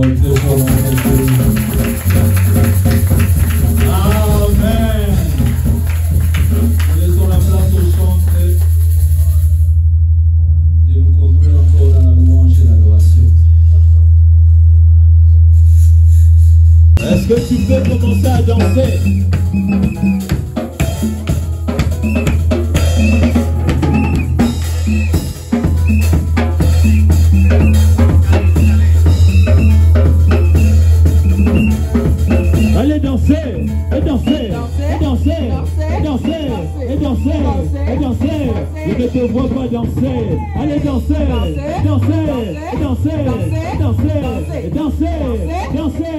Amen. Laissons la place au centre de nous conduire encore dans la louange et l'adoration. Est-ce que tu peux commencer à danser? Allez danser, et danser, et danser, et danser, et danser, et danser. Je ne te vois pas danser. Allez danser, danser, danser, danser, danser, danser,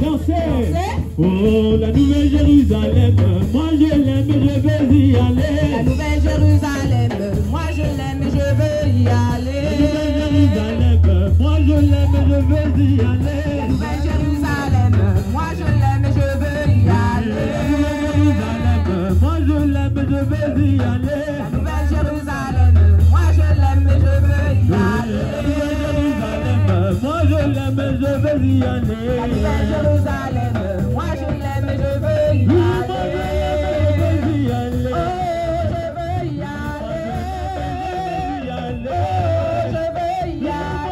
danser. Oh la nouvelle Jérusalem, moi je l'aime, je veux y aller. La nouvelle Jérusalem, moi je l'aime, je veux y aller. La nouvelle Jérusalem, moi je l'aime, je veux y aller. La nouvelle Jérusalem, moi je l'aime, je veux y aller. Moi je l'aime, je veux y aller. La nouvelle Jérusalem, moi je l'aime, je veux y aller. Moi je l'aime, je veux y aller. La nouvelle Jérusalem, moi je l'aime, je veux y aller. Oh, je veux y aller. Oh, je veux y aller. Oh, je veux y aller.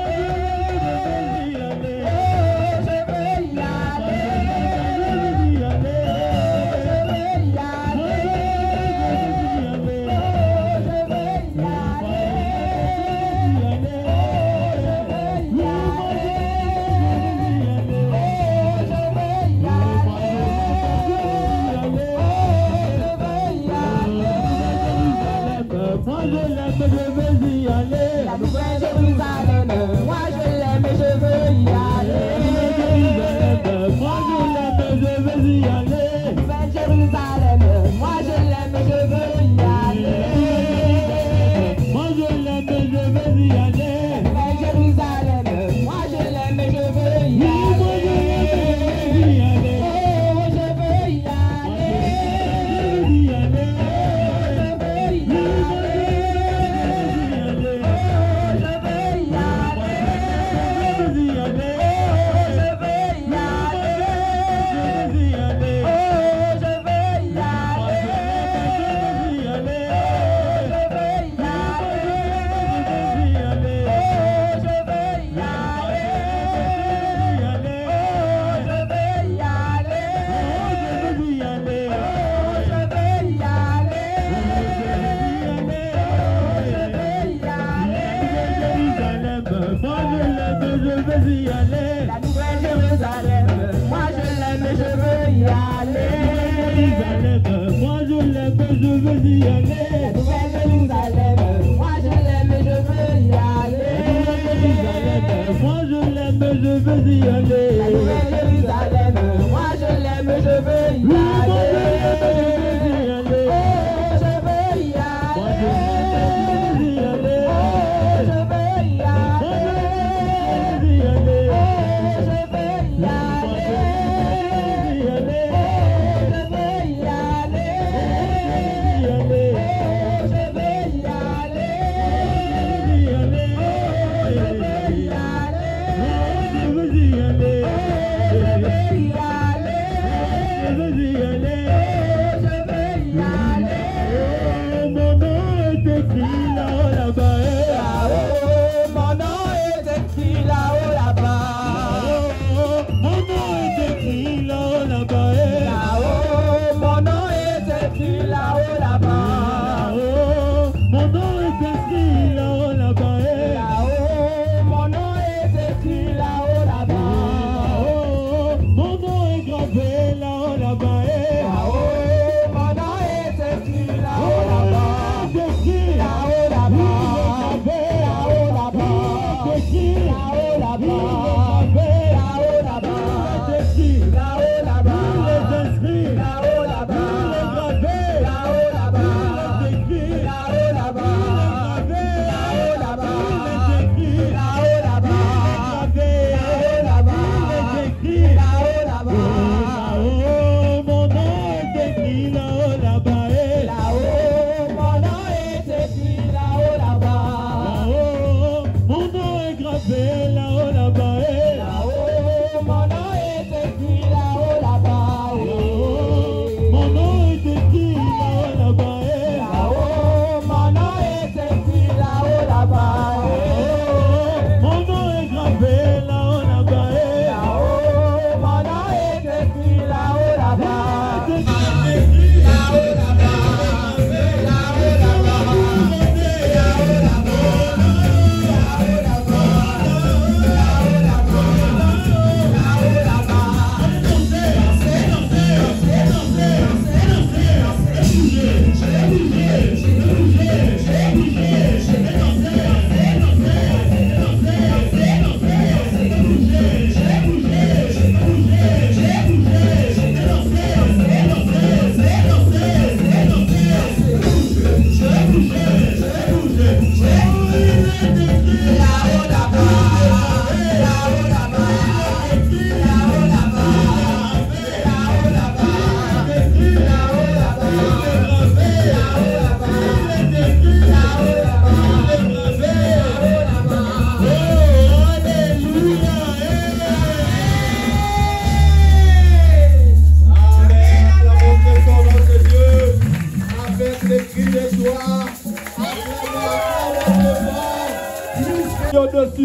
La nouvelle Jérusalem, moi je l'aime, je veux y aller. Moi je l'aime, je veux y aller. La nouvelle Jérusalem, moi je l'aime, je veux y aller. Moi je l'aime, je veux y aller. La nouvelle Jérusalem, moi je l'aime, je veux y aller. Oh, je veux y aller. Oh, je veux y aller. La nouvelle Jérusalem, moi je l'aime, je veux y aller. Moi je l'aime, je veux y aller. La nouvelle Jérusalem, moi je l'aime, je veux y aller. Moi je l'aime, je veux y aller. La nouvelle Jérusalem, moi je l'aime, je veux y aller. Oh, je veux y aller. Oh, je veux y aller.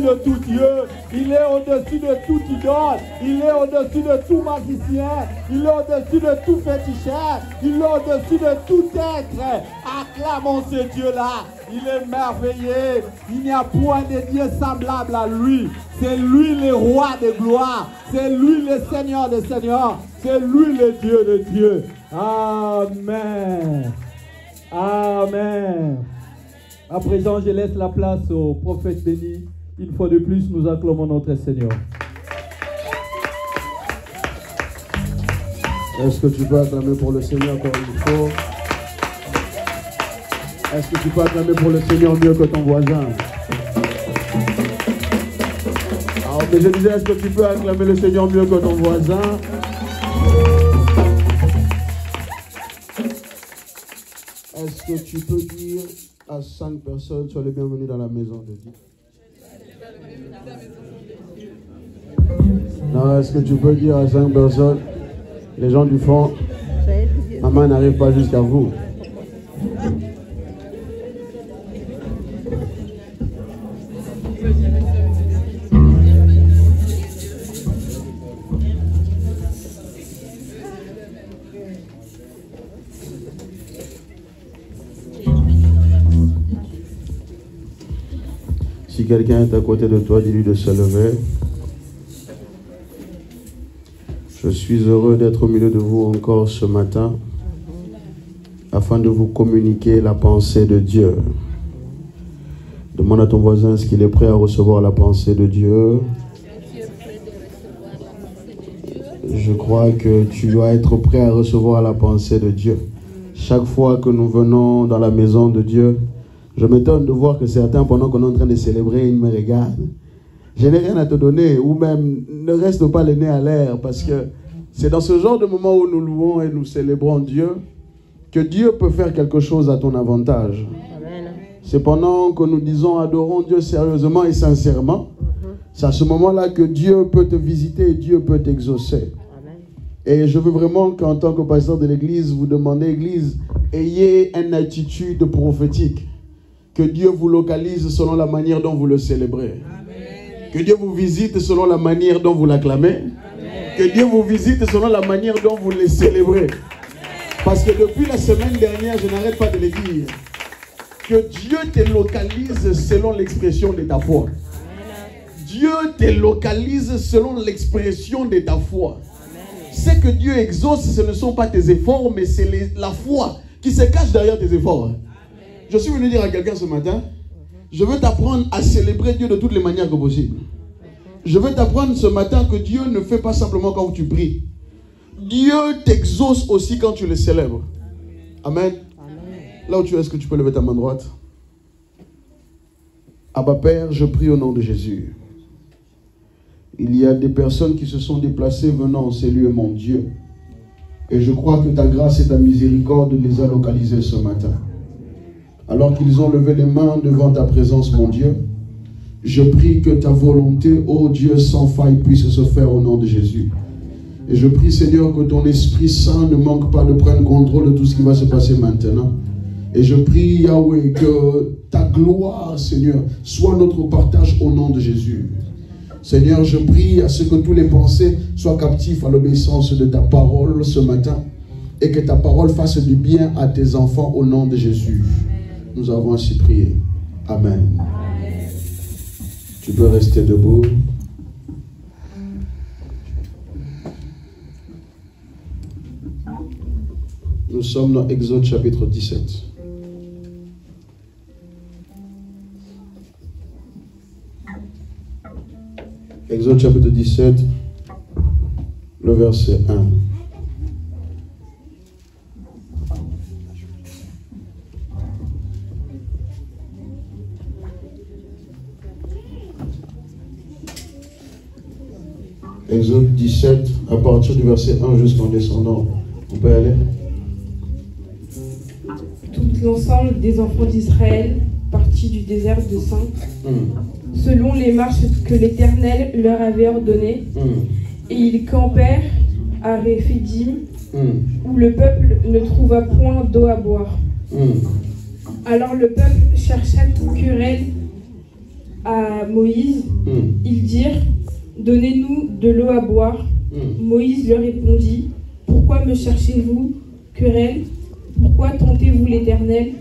de tout Dieu. Il est au-dessus de tout idole. Il est au-dessus de tout magicien. Il est au-dessus de tout féticheur. Il est au-dessus de tout être. Acclamons ce Dieu-là. Il est merveilleux. Il n'y a point de Dieu semblable à lui. C'est lui le roi de gloire. C'est lui le Seigneur des seigneurs. C'est lui le Dieu de Dieu. Amen. Amen. À présent, je laisse la place au prophète béni. Une fois de plus, nous acclamons notre Seigneur. Est-ce que tu peux acclamer pour le Seigneur comme il faut? Est-ce que tu peux acclamer pour le Seigneur mieux que ton voisin? Alors, mais je disais, est-ce que tu peux acclamer le Seigneur mieux que ton voisin? Est-ce que tu peux dire à 5 personnes, sois les bienvenus dans la maison de Dieu? Non, est-ce que tu peux dire à 5 personnes, les gens du fond, maman n'arrive pas jusqu'à vous? Si quelqu'un est à côté de toi, dis-lui de se lever. Je suis heureux d'être au milieu de vous encore ce matin afin de vous communiquer la pensée de Dieu. Demande à ton voisin est-ce qu'il est prêt à recevoir la pensée de Dieu. Je crois que tu dois être prêt à recevoir la pensée de Dieu. Chaque fois que nous venons dans la maison de Dieu, je m'étonne de voir que certains, pendant qu'on est en train de célébrer, ils me regardent. Je n'ai rien à te donner, ou même ne reste pas le nez à l'air, parce que c'est dans ce genre de moment où nous louons et nous célébrons Dieu que Dieu peut faire quelque chose à ton avantage. Amen. C'est pendant que nous disons adorons Dieu sérieusement et sincèrement, c'est à ce moment-là que Dieu peut te visiter et Dieu peut t'exaucer. Et je veux vraiment qu'en tant que pasteur de l'église, vous demandez, église, ayez une attitude prophétique. Que Dieu vous localise selon la manière dont vous le célébrez. Amen. Que Dieu vous visite selon la manière dont vous l'acclamez. Que Dieu vous visite selon la manière dont vous le célébrez. Parce que depuis la semaine dernière, je n'arrête pas de le dire. Que Dieu te localise selon l'expression de ta foi. Dieu te localise selon l'expression de ta foi. Ce que Dieu exauce, ce ne sont pas tes efforts, mais c'est la foi qui se cache derrière tes efforts. Je suis venu dire à quelqu'un ce matin, je veux t'apprendre à célébrer Dieu de toutes les manières que possible. Je veux t'apprendre ce matin que Dieu ne fait pas simplement quand tu pries. Dieu t'exauce aussi quand tu le célèbres. Amen. Là où tu es, est-ce que tu peux lever ta main droite? Abba Père, je prie au nom de Jésus. Il y a des personnes qui se sont déplacées venant en ces lieux, mon Dieu. Et je crois que ta grâce et ta miséricorde les a localisés ce matin. Alors qu'ils ont levé les mains devant ta présence, mon Dieu, je prie que ta volonté, ô Dieu sans faille, puisse se faire au nom de Jésus. Et je prie, Seigneur, que ton Esprit Saint ne manque pas de prendre contrôle de tout ce qui va se passer maintenant. Et je prie, Yahweh, que ta gloire, Seigneur, soit notre partage au nom de Jésus. Seigneur, je prie à ce que tous les pensées soient captifs à l'obéissance de ta parole ce matin. Et que ta parole fasse du bien à tes enfants au nom de Jésus. Nous avons ainsi prié. Amen. Amen. Tu peux rester debout. Nous sommes dans Exode chapitre 17. Exode chapitre 17, le verset 1. Exode 17, à partir du verset 1 jusqu'en descendant. On peut aller? Tout l'ensemble des enfants d'Israël partis du désert de Sin, selon les marches que l'Éternel leur avait ordonnées, et ils campèrent à Réphidim, où le peuple ne trouva point d'eau à boire. Alors le peuple chercha querelle à Moïse, ils dirent « Donnez-nous de l'eau à boire. » Moïse leur répondit « Pourquoi me cherchez-vous, querelle? Pourquoi tentez-vous l'Éternel ?»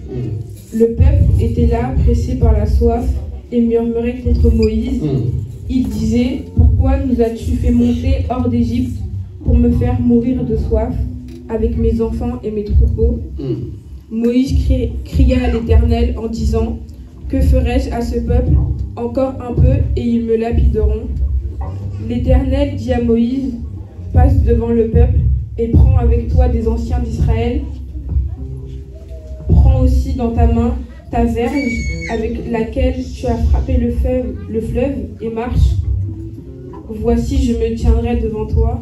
Le peuple était là, pressé par la soif, et murmurait contre Moïse. Il disait « Pourquoi nous as-tu fait monter hors d'Égypte pour me faire mourir de soif avec mes enfants et mes troupeaux ?» Moïse cria à l'Éternel en disant « Que ferai-je à ce peuple? Encore un peu et ils me lapideront. » L'Éternel dit à Moïse « Passe devant le peuple et prends avec toi des anciens d'Israël. Prends aussi dans ta main ta verge avec laquelle tu as frappé le fleuve et marche. Voici, je me tiendrai devant toi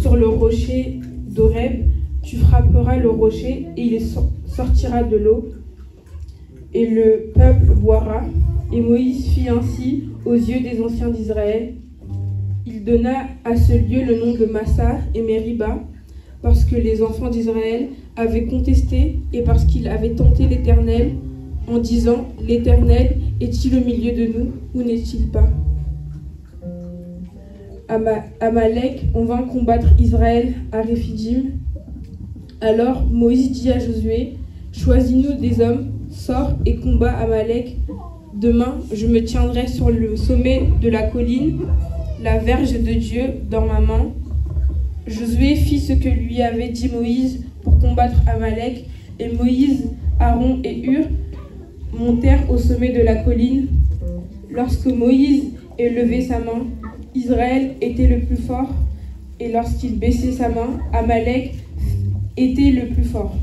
sur le rocher d'Horeb. Tu frapperas le rocher et il sortira de l'eau. Et le peuple boira. Et Moïse fit ainsi aux yeux des anciens d'Israël. Il donna à ce lieu le nom de Massa et Mériba, parce que les enfants d'Israël avaient contesté et parce qu'ils avaient tenté l'Éternel en disant « L'Éternel est-il au milieu de nous ou n'est-il pas ?» Amalek, on vint combattre Israël à Réphidim. Alors Moïse dit à Josué « Choisis-nous des hommes, sors et combat Amalek. Demain, je me tiendrai sur le sommet de la colline, la verge de Dieu dans ma main. » Josué fit ce que lui avait dit Moïse pour combattre Amalek, et Moïse, Aaron et Hur montèrent au sommet de la colline. Lorsque Moïse élevait sa main, Israël était le plus fort, et lorsqu'il baissait sa main, Amalek était le plus fort.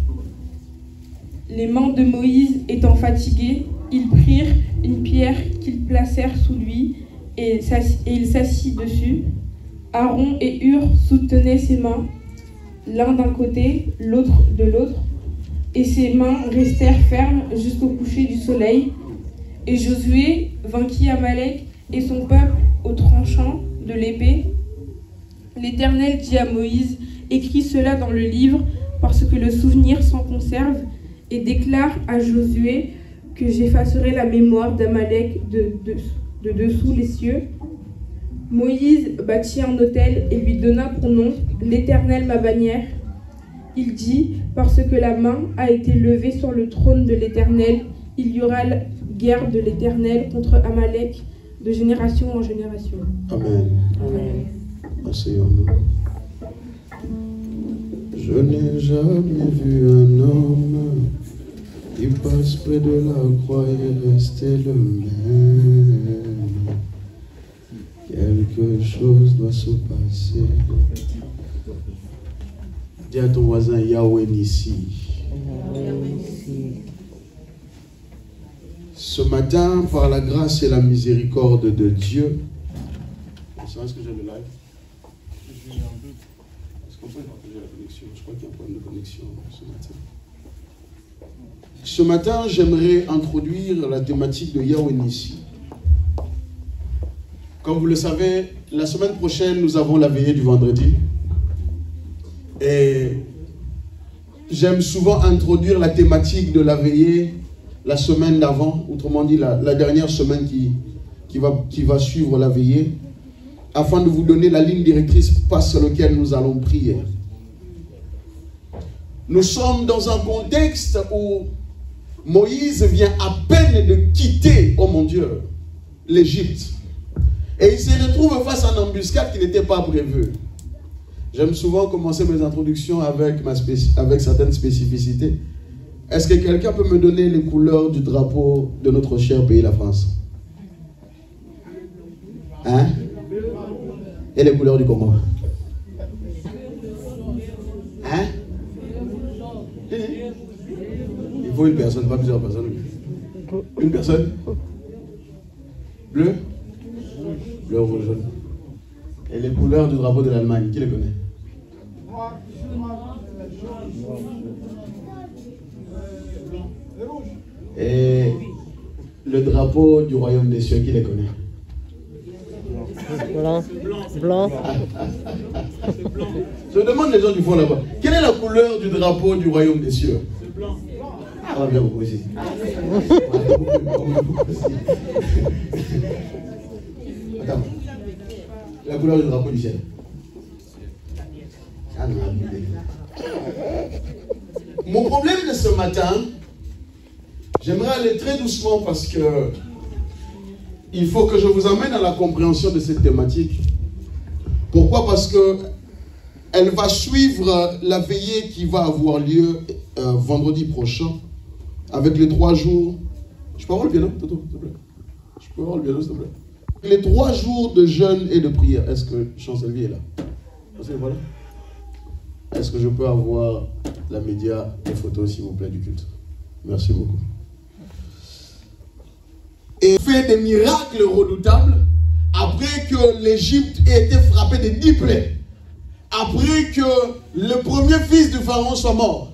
Les mains de Moïse étant fatiguées, ils prirent une pierre qu'ils placèrent sous lui, et il s'assit dessus. Aaron et Hur soutenaient ses mains, l'un d'un côté, l'autre de l'autre, et ses mains restèrent fermes jusqu'au coucher du soleil. Et Josué vainquit Amalek et son peuple au tranchant de l'épée. L'Éternel dit à Moïse « Écris cela dans le livre, parce que le souvenir s'en conserve, et déclare à Josué que j'effacerai la mémoire d'Amalek de dessous les cieux. » Moïse bâtit un autel et lui donna pour nom « L'Éternel ma bannière ». Il dit « Parce que la main a été levée sur le trône de l'Éternel, il y aura la guerre de l'Éternel contre Amalek de génération en génération. » Amen. Amen. Asseyons-nous. Je n'ai jamais vu un homme qui passe près de la croix et rester le même. Quelque chose doit se passer. Dis à ton voisin, Yahweh Nissi. Ce matin, par la grâce et la miséricorde de Dieu, est-ce que j'ai le live? Est-ce qu'on peut partager la connexion? Je crois qu'il y a un problème de connexion ce matin. Ce matin, j'aimerais introduire la thématique de Yahweh Nissi. Comme vous le savez, la semaine prochaine, nous avons la veillée du vendredi. Et j'aime souvent introduire la thématique de la veillée la semaine d'avant, autrement dit la dernière semaine qui va suivre la veillée, afin de vous donner la ligne directrice par laquelle nous allons prier. Nous sommes dans un contexte où Moïse vient à peine de quitter, oh mon Dieu, l'Égypte. Et il se retrouve face à une embuscade qui n'était pas prévue. J'aime souvent commencer mes introductions avec certaines spécificités. Est-ce que quelqu'un peut me donner les couleurs du drapeau de notre cher pays, la France? Hein? Et les couleurs du Congo? Hein? Il faut une personne, pas plusieurs personnes. Une personne? Bleu? Bleu, rouge, jaune. Et les couleurs du drapeau de l'Allemagne, qui les connaît? Et le drapeau du royaume des cieux, qui les connaît? Blanc. Blanc. Je demande les gens du fond là-bas. Quelle est la couleur du drapeau du royaume des cieux? Blanc. On va bien beaucoup ici. Attends. La couleur du drapeau du ciel. Mon problème de ce matin, j'aimerais aller très doucement parce que il faut que je vous amène à la compréhension de cette thématique. Pourquoi? Parce que elle va suivre la veillée qui va avoir lieu vendredi prochain avec les 3 jours. Je peux avoir le piano, Toto, s'il te plaît? Je peux avoir le piano, s'il te plaît? Les 3 jours de jeûne et de prière. Est-ce que Chancelier est là? Voilà. Est-ce que je peux avoir la média, les photos, s'il vous plaît, du culte? Merci beaucoup. Et fait des miracles redoutables après que l'Égypte ait été frappée de 10 plaies. Après que le premier fils du pharaon soit mort.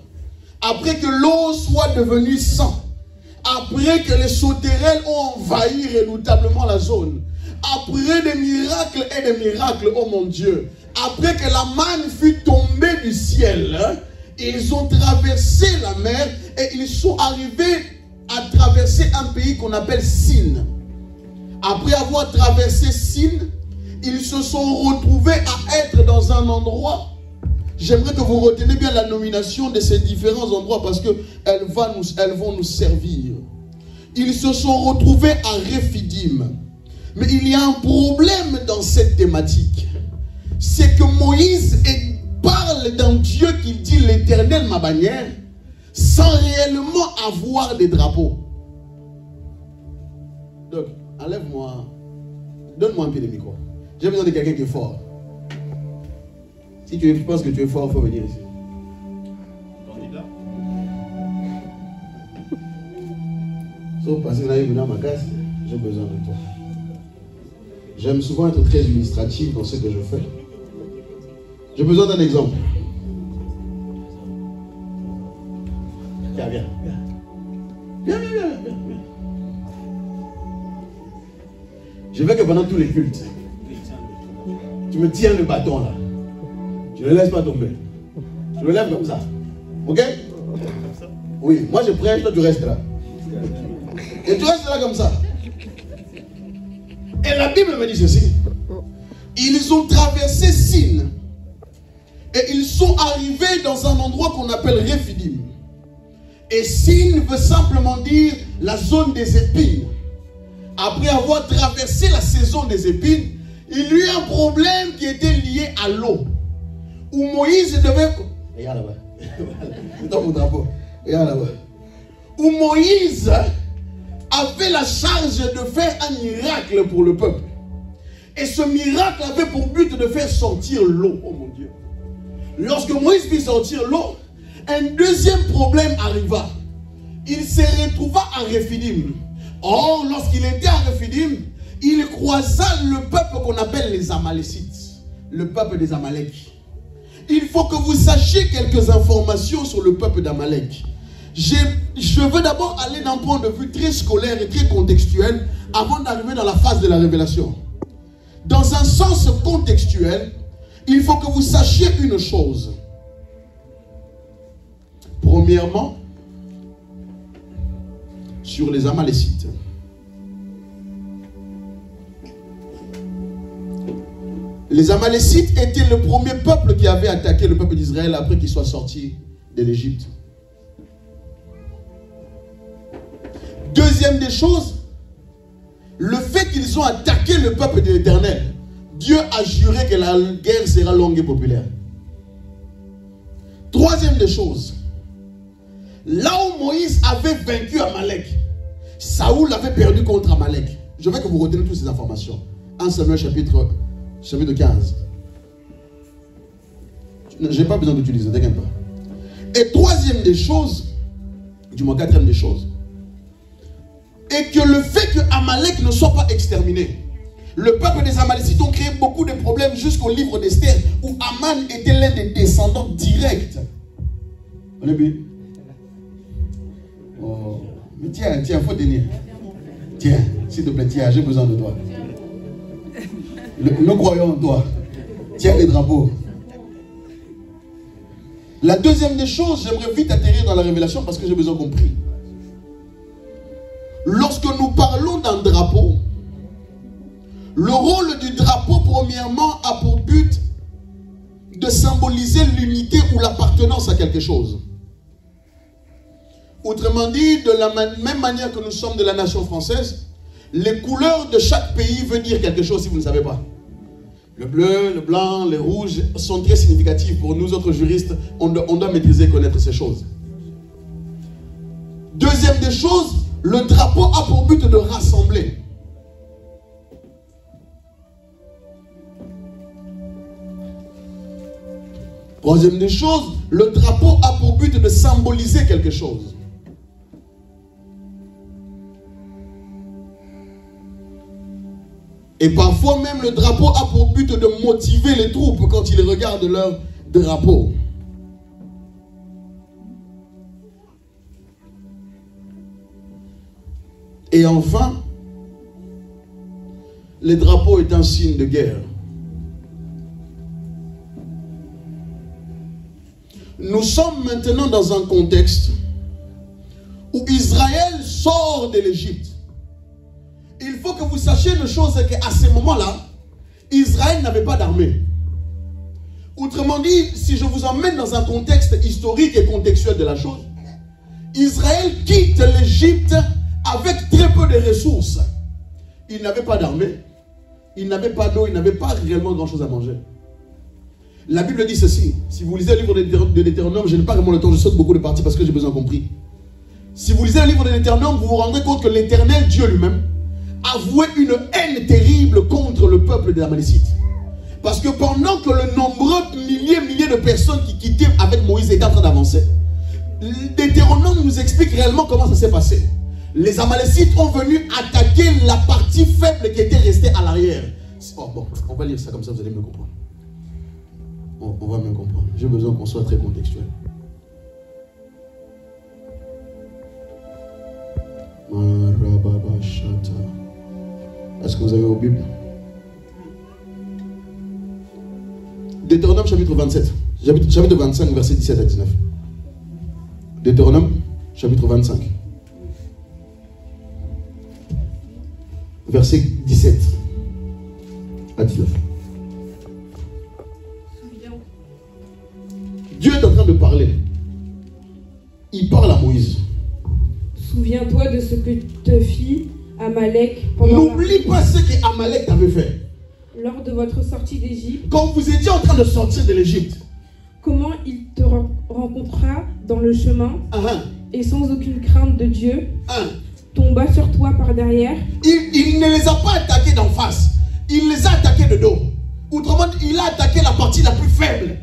Après que l'eau soit devenue sang. Après que les sauterelles ont envahi redoutablement la zone. Après des miracles et des miracles, oh mon Dieu. Après que la manne fut tombée du ciel, ils ont traversé la mer et ils sont arrivés à traverser un pays qu'on appelle Sin. Après avoir traversé Sin, ils se sont retrouvés à être dans un endroit. J'aimerais que vous reteniez bien la nomination de ces différents endroits parce qu'elles vont nous servir. Ils se sont retrouvés à Rephidim. Mais il y a un problème dans cette thématique. C'est que Moïse parle d'un Dieu qui dit l'Éternel ma bannière sans réellement avoir des drapeaux. Donc, enlève-moi, donne-moi un pied de micro. J'ai besoin de quelqu'un qui est fort. Si tu penses que tu es fort, il faut venir ici. Candidat. Sauf parce que là, il est venu à ma casse, j'ai besoin de toi. J'aime souvent être très illustratif dans ce que je fais. J'ai besoin d'un exemple. Viens, viens, viens. Viens, viens, viens, viens, viens. Je veux que pendant tous les cultes, tu me tiens le bâton là. Je ne le laisse pas tomber. Je le lève comme ça. Ok? Oui, moi je prêche, toi tu restes là. Et tu restes là comme ça. Et la Bible me dit ceci. Ils ont traversé Sin. Et ils sont arrivés dans un endroit qu'on appelle Rephidim. Et Sin veut simplement dire la zone des épines. Après avoir traversé la saison des épines, il y eut un problème qui était lié à l'eau. Où Moïse devait... Regarde là-bas. C'est dans mon drapeau. Regarde là-bas. Où Moïse avait la charge de faire un miracle pour le peuple. Et ce miracle avait pour but de faire sortir l'eau. Oh mon Dieu. Lorsque Moïse fit sortir l'eau, un deuxième problème arriva. Il se retrouva à Rephidim. Or, lorsqu'il était à Rephidim, il croisa le peuple qu'on appelle les Amalécites. Le peuple des Amalek. Il faut que vous sachiez quelques informations sur le peuple d'Amalek. Je veux d'abord aller d'un point de vue très scolaire et très contextuel avant d'arriver dans la phase de la révélation. Dans un sens contextuel, il faut que vous sachiez une chose. Premièrement, sur les Amalécites. Les Amalécites étaient le premier peuple qui avait attaqué le peuple d'Israël après qu'il soit sorti de l'Égypte. Deuxième des choses, le fait qu'ils ont attaqué le peuple de l'Éternel, Dieu a juré que la guerre sera longue et populaire. Troisième des choses, là où Moïse avait vaincu Amalek, Saoul avait perdu contre Amalek. Je veux que vous reteniez toutes ces informations. 1 Samuel chapitre 15. Je n'ai pas besoin d'utiliser, ne t'inquiète pas. Et troisième des choses, du moins quatrième des choses, et que le fait que Amalek ne soit pas exterminé. Le peuple des Amalécites ont créé beaucoup de problèmes jusqu'au livre d'Esther où Aman était l'un des descendants directs. On est bien? Oh. Mais tiens, il faut tenir. Tiens, s'il te plaît, tiens, j'ai besoin de toi. Nous croyons en toi. Tiens les drapeaux. La deuxième des choses, j'aimerais vite atterrir dans la révélation parce que j'ai besoin qu'on prie. lorsque nous parlons d'un drapeau, le rôle du drapeau, premièrement, a pour but de symboliser l'unité ou l'appartenance à quelque chose. Autrement dit, de la même manière que nous sommes de la nation française, les couleurs de chaque pays veulent dire quelque chose si vous ne savez pas. Le bleu, le blanc, les rouges sont très significatifs. Pour nous autres juristes, on doit maîtriser et connaître ces choses. Deuxième des choses, le drapeau a pour but de rassembler. Troisième des choses, le drapeau a pour but de symboliser quelque chose. Et parfois même le drapeau a pour but de motiver les troupes quand ils regardent leur drapeau. Et enfin, le drapeau est un signe de guerre. Nous sommes maintenant dans un contexte où Israël sort de l'Égypte. Il faut que vous sachiez une chose, c'est qu'à ce moment-là, Israël n'avait pas d'armée. Autrement dit, si je vous emmène dans un contexte historique et contextuel de la chose, Israël quitte l'Égypte avec très peu de ressources. Il n'avait pas d'armée, il n'avait pas d'eau, il n'avait pas réellement grand-chose à manger. La Bible dit ceci. Si vous lisez le livre de Deutéronome, je n'ai pas vraiment le temps, je saute beaucoup de parties parce que j'ai besoin compris. Si vous lisez le livre de Deutéronome, vous vous rendrez compte que l'Éternel, Dieu lui-même, avouait une haine terrible contre le peuple des Amalécites. Parce que pendant que le nombreux milliers de personnes qui quittaient avec Moïse étaient en train d'avancer, Deutéronome nous explique réellement comment ça s'est passé. Les Amalécites ont venu attaquer la partie faible qui était restée à l'arrière. Oh, bon, on va lire ça comme ça, vous allez mieux comprendre. On va mieux comprendre. J'ai besoin qu'on soit très contextuel. Est-ce que vous avez vos Bibles? Deutéronome chapitre 27. Chapitre 25, verset 17 à 19. Deutéronome chapitre 25. Verset 17 à 19. Dieu est en train de parler. Il parle à Moïse. Souviens-toi de ce que te fit Amalek pendant... N'oublie pas ce que Amalek t'avait fait. Lors de votre sortie d'Égypte. Quand vous étiez en train de sortir de l'Égypte. Comment il te rencontra dans le chemin et sans aucune crainte de Dieu tomba sur toi par derrière. Il ne les a pas attaqués d'en face. Il les a attaqués de dos. Autrement dit, il a attaqué la partie la plus faible.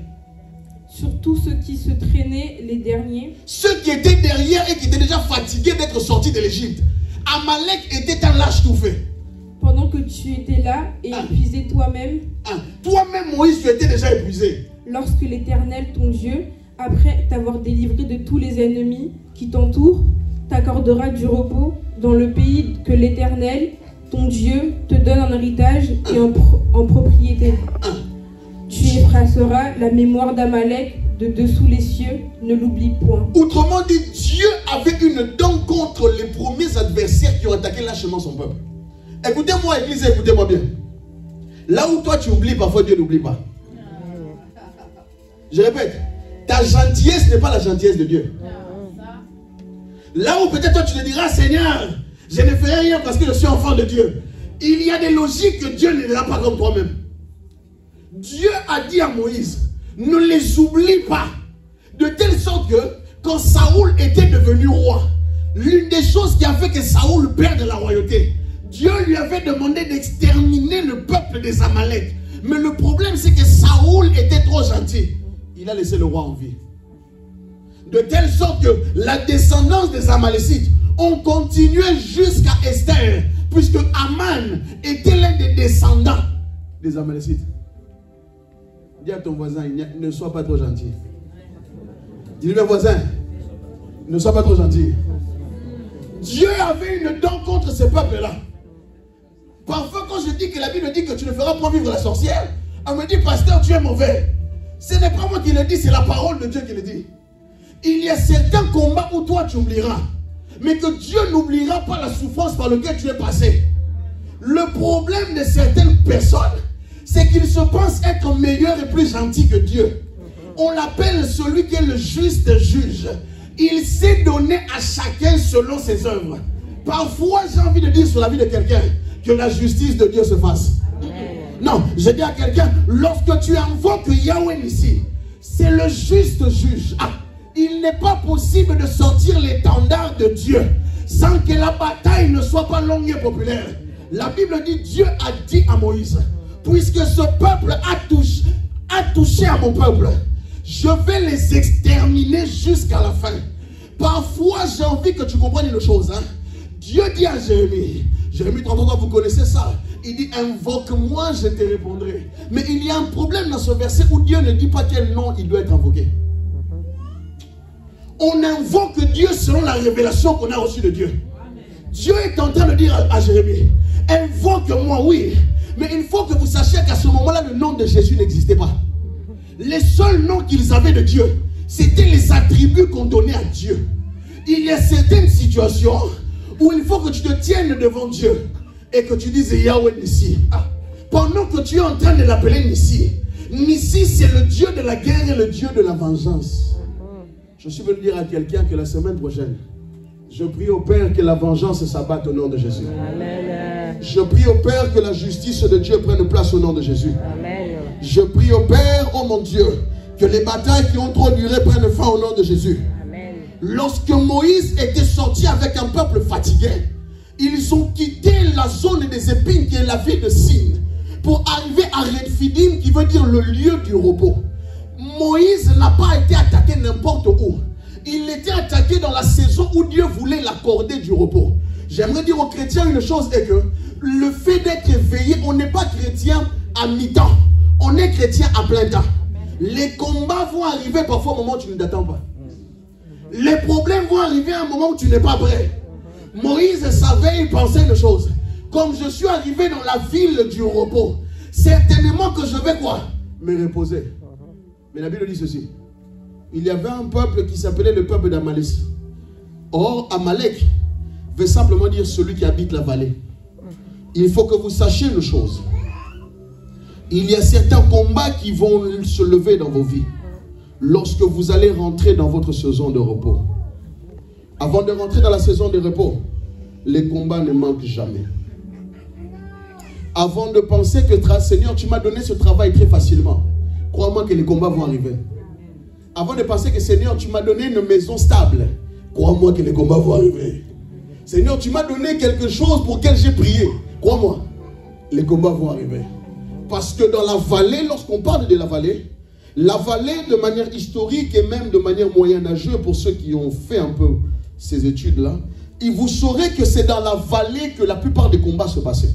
Surtout ceux qui se traînaient les derniers. Ceux qui étaient derrière et qui étaient déjà fatigués d'être sortis de l'Égypte. Amalek était un lâche tout fait. Pendant que tu étais là et épuisé toi-même. Toi-même, Moïse, tu étais déjà épuisé. Lorsque l'Éternel, ton Dieu, après t'avoir délivré de tous les ennemis qui t'entourent, t'accordera du repos dans le pays que l'Éternel, ton Dieu, te donne en héritage et en propriété. Tu effaceras la mémoire d'Amalek de dessous les cieux, ne l'oublie point. Autrement dit, Dieu avait une dent contre les premiers adversaires qui ont attaqué lâchement son peuple. Écoutez-moi, Église, écoutez-moi bien. Là où toi tu oublies, parfois Dieu n'oublie pas. Je répète, ta gentillesse n'est pas la gentillesse de Dieu. Là où peut-être toi tu te diras, Seigneur, je ne ferai rien parce que je suis enfant de Dieu. Il y a des logiques que Dieu ne verra pas comme toi-même. Dieu a dit à Moïse, ne les oublie pas. De telle sorte que quand Saoul était devenu roi, l'une des choses qui a fait que Saoul perde la royauté, Dieu lui avait demandé d'exterminer le peuple des Amalek. Mais le problème c'est que Saoul était trop gentil. Il a laissé le roi en vie. De telle sorte que la descendance des Amalécites ont continué jusqu'à Esther, puisque Aman était l'un des descendants des Amalécites. Dis à ton voisin, ne sois pas trop gentil. Dis-lui, voisin, ne sois pas trop gentil. Dieu avait une dent contre ce peuple-là. Parfois, quand je dis que la Bible dit que tu ne feras pas vivre la sorcière, elle me dit, pasteur, tu es mauvais. Ce n'est pas moi qui le dis, c'est la parole de Dieu qui le dit. Il y a certains combats où toi tu oublieras. mais que Dieu n'oubliera pas la souffrance par laquelle tu es passé. Le problème de certaines personnes, c'est qu'ils se pensent être meilleurs et plus gentils que Dieu. On l'appelle celui qui est le juste juge. Il sait donner à chacun selon ses œuvres. Parfois, j'ai envie de dire sur la vie de quelqu'un que la justice de Dieu se fasse. Non, je dis à quelqu'un, lorsque tu invoques Yahweh ici, c'est le juste juge. Il n'est pas possible de sortir l'étendard de Dieu sans que la bataille ne soit pas longue et populaire. La Bible dit, Dieu a dit à Moïse, puisque ce peuple a touché à mon peuple, je vais les exterminer jusqu'à la fin. Parfois, j'ai envie que tu comprennes une chose. Dieu dit à Jérémie, Jérémie 33, vous connaissez ça. Il dit, invoque-moi, je te répondrai. Mais il y a un problème dans ce verset où Dieu ne dit pas quel nom il doit être invoqué. On invoque Dieu selon la révélation qu'on a reçue de Dieu. Dieu est en train de dire à Jérémie, invoque-moi, oui. Mais il faut que vous sachiez qu'à ce moment-là, le nom de Jésus n'existait pas. Les seuls noms qu'ils avaient de Dieu, c'était les attributs qu'on donnait à Dieu. Il y a certaines situations où il faut que tu te tiennes devant Dieu et que tu dises Yahweh Nissi. Pendant que tu es en train de l'appeler Nissi, Nissi c'est le Dieu de la guerre et le Dieu de la vengeance. Je suis venu dire à quelqu'un que la semaine prochaine, je prie au Père que la vengeance s'abatte au nom de Jésus. Amen. Je prie au Père que la justice de Dieu prenne place au nom de Jésus. Amen. Je prie au Père, oh mon Dieu, que les batailles qui ont trop duré prennent fin au nom de Jésus. Amen. Lorsque Moïse était sorti avec un peuple fatigué, ils ont quitté la zone des épines qui est la ville de Sin pour arriver à Rephidim qui veut dire le lieu du repos. Moïse n'a pas été attaqué n'importe où. Il était attaqué dans la saison où Dieu voulait l'accorder du repos. J'aimerais dire aux chrétiens une chose, est que le fait d'être éveillé, on n'est pas chrétien à mi-temps. On est chrétien à plein temps. Les combats vont arriver parfois au moment où tu ne t'attends pas. Les problèmes vont arriver à un moment où tu n'es pas prêt. Moïse savait, il pensait une chose. Comme je suis arrivé dans la ville du repos, certainement que je vais quoi? Me reposer. Mais la Bible dit ceci. Il y avait un peuple qui s'appelait le peuple d'Amalek. Or, Amalek veut simplement dire celui qui habite la vallée. Il faut que vous sachiez une chose. Il y a certains combats qui vont se lever dans vos vies lorsque vous allez rentrer dans votre saison de repos. Avant de rentrer dans la saison de repos, les combats ne manquent jamais. Avant de penser que Seigneur, tu m'as donné ce travail très facilement, crois-moi que les combats vont arriver. Avant de penser que Seigneur, tu m'as donné une maison stable, crois-moi que les combats vont arriver. Seigneur, tu m'as donné quelque chose pour lequel j'ai prié, crois-moi, les combats vont arriver. Parce que dans la vallée, lorsqu'on parle de la vallée de manière historique et même de manière moyenâgeuse, pour ceux qui ont fait un peu ces études-là, et vous saurez que c'est dans la vallée que la plupart des combats se passaient.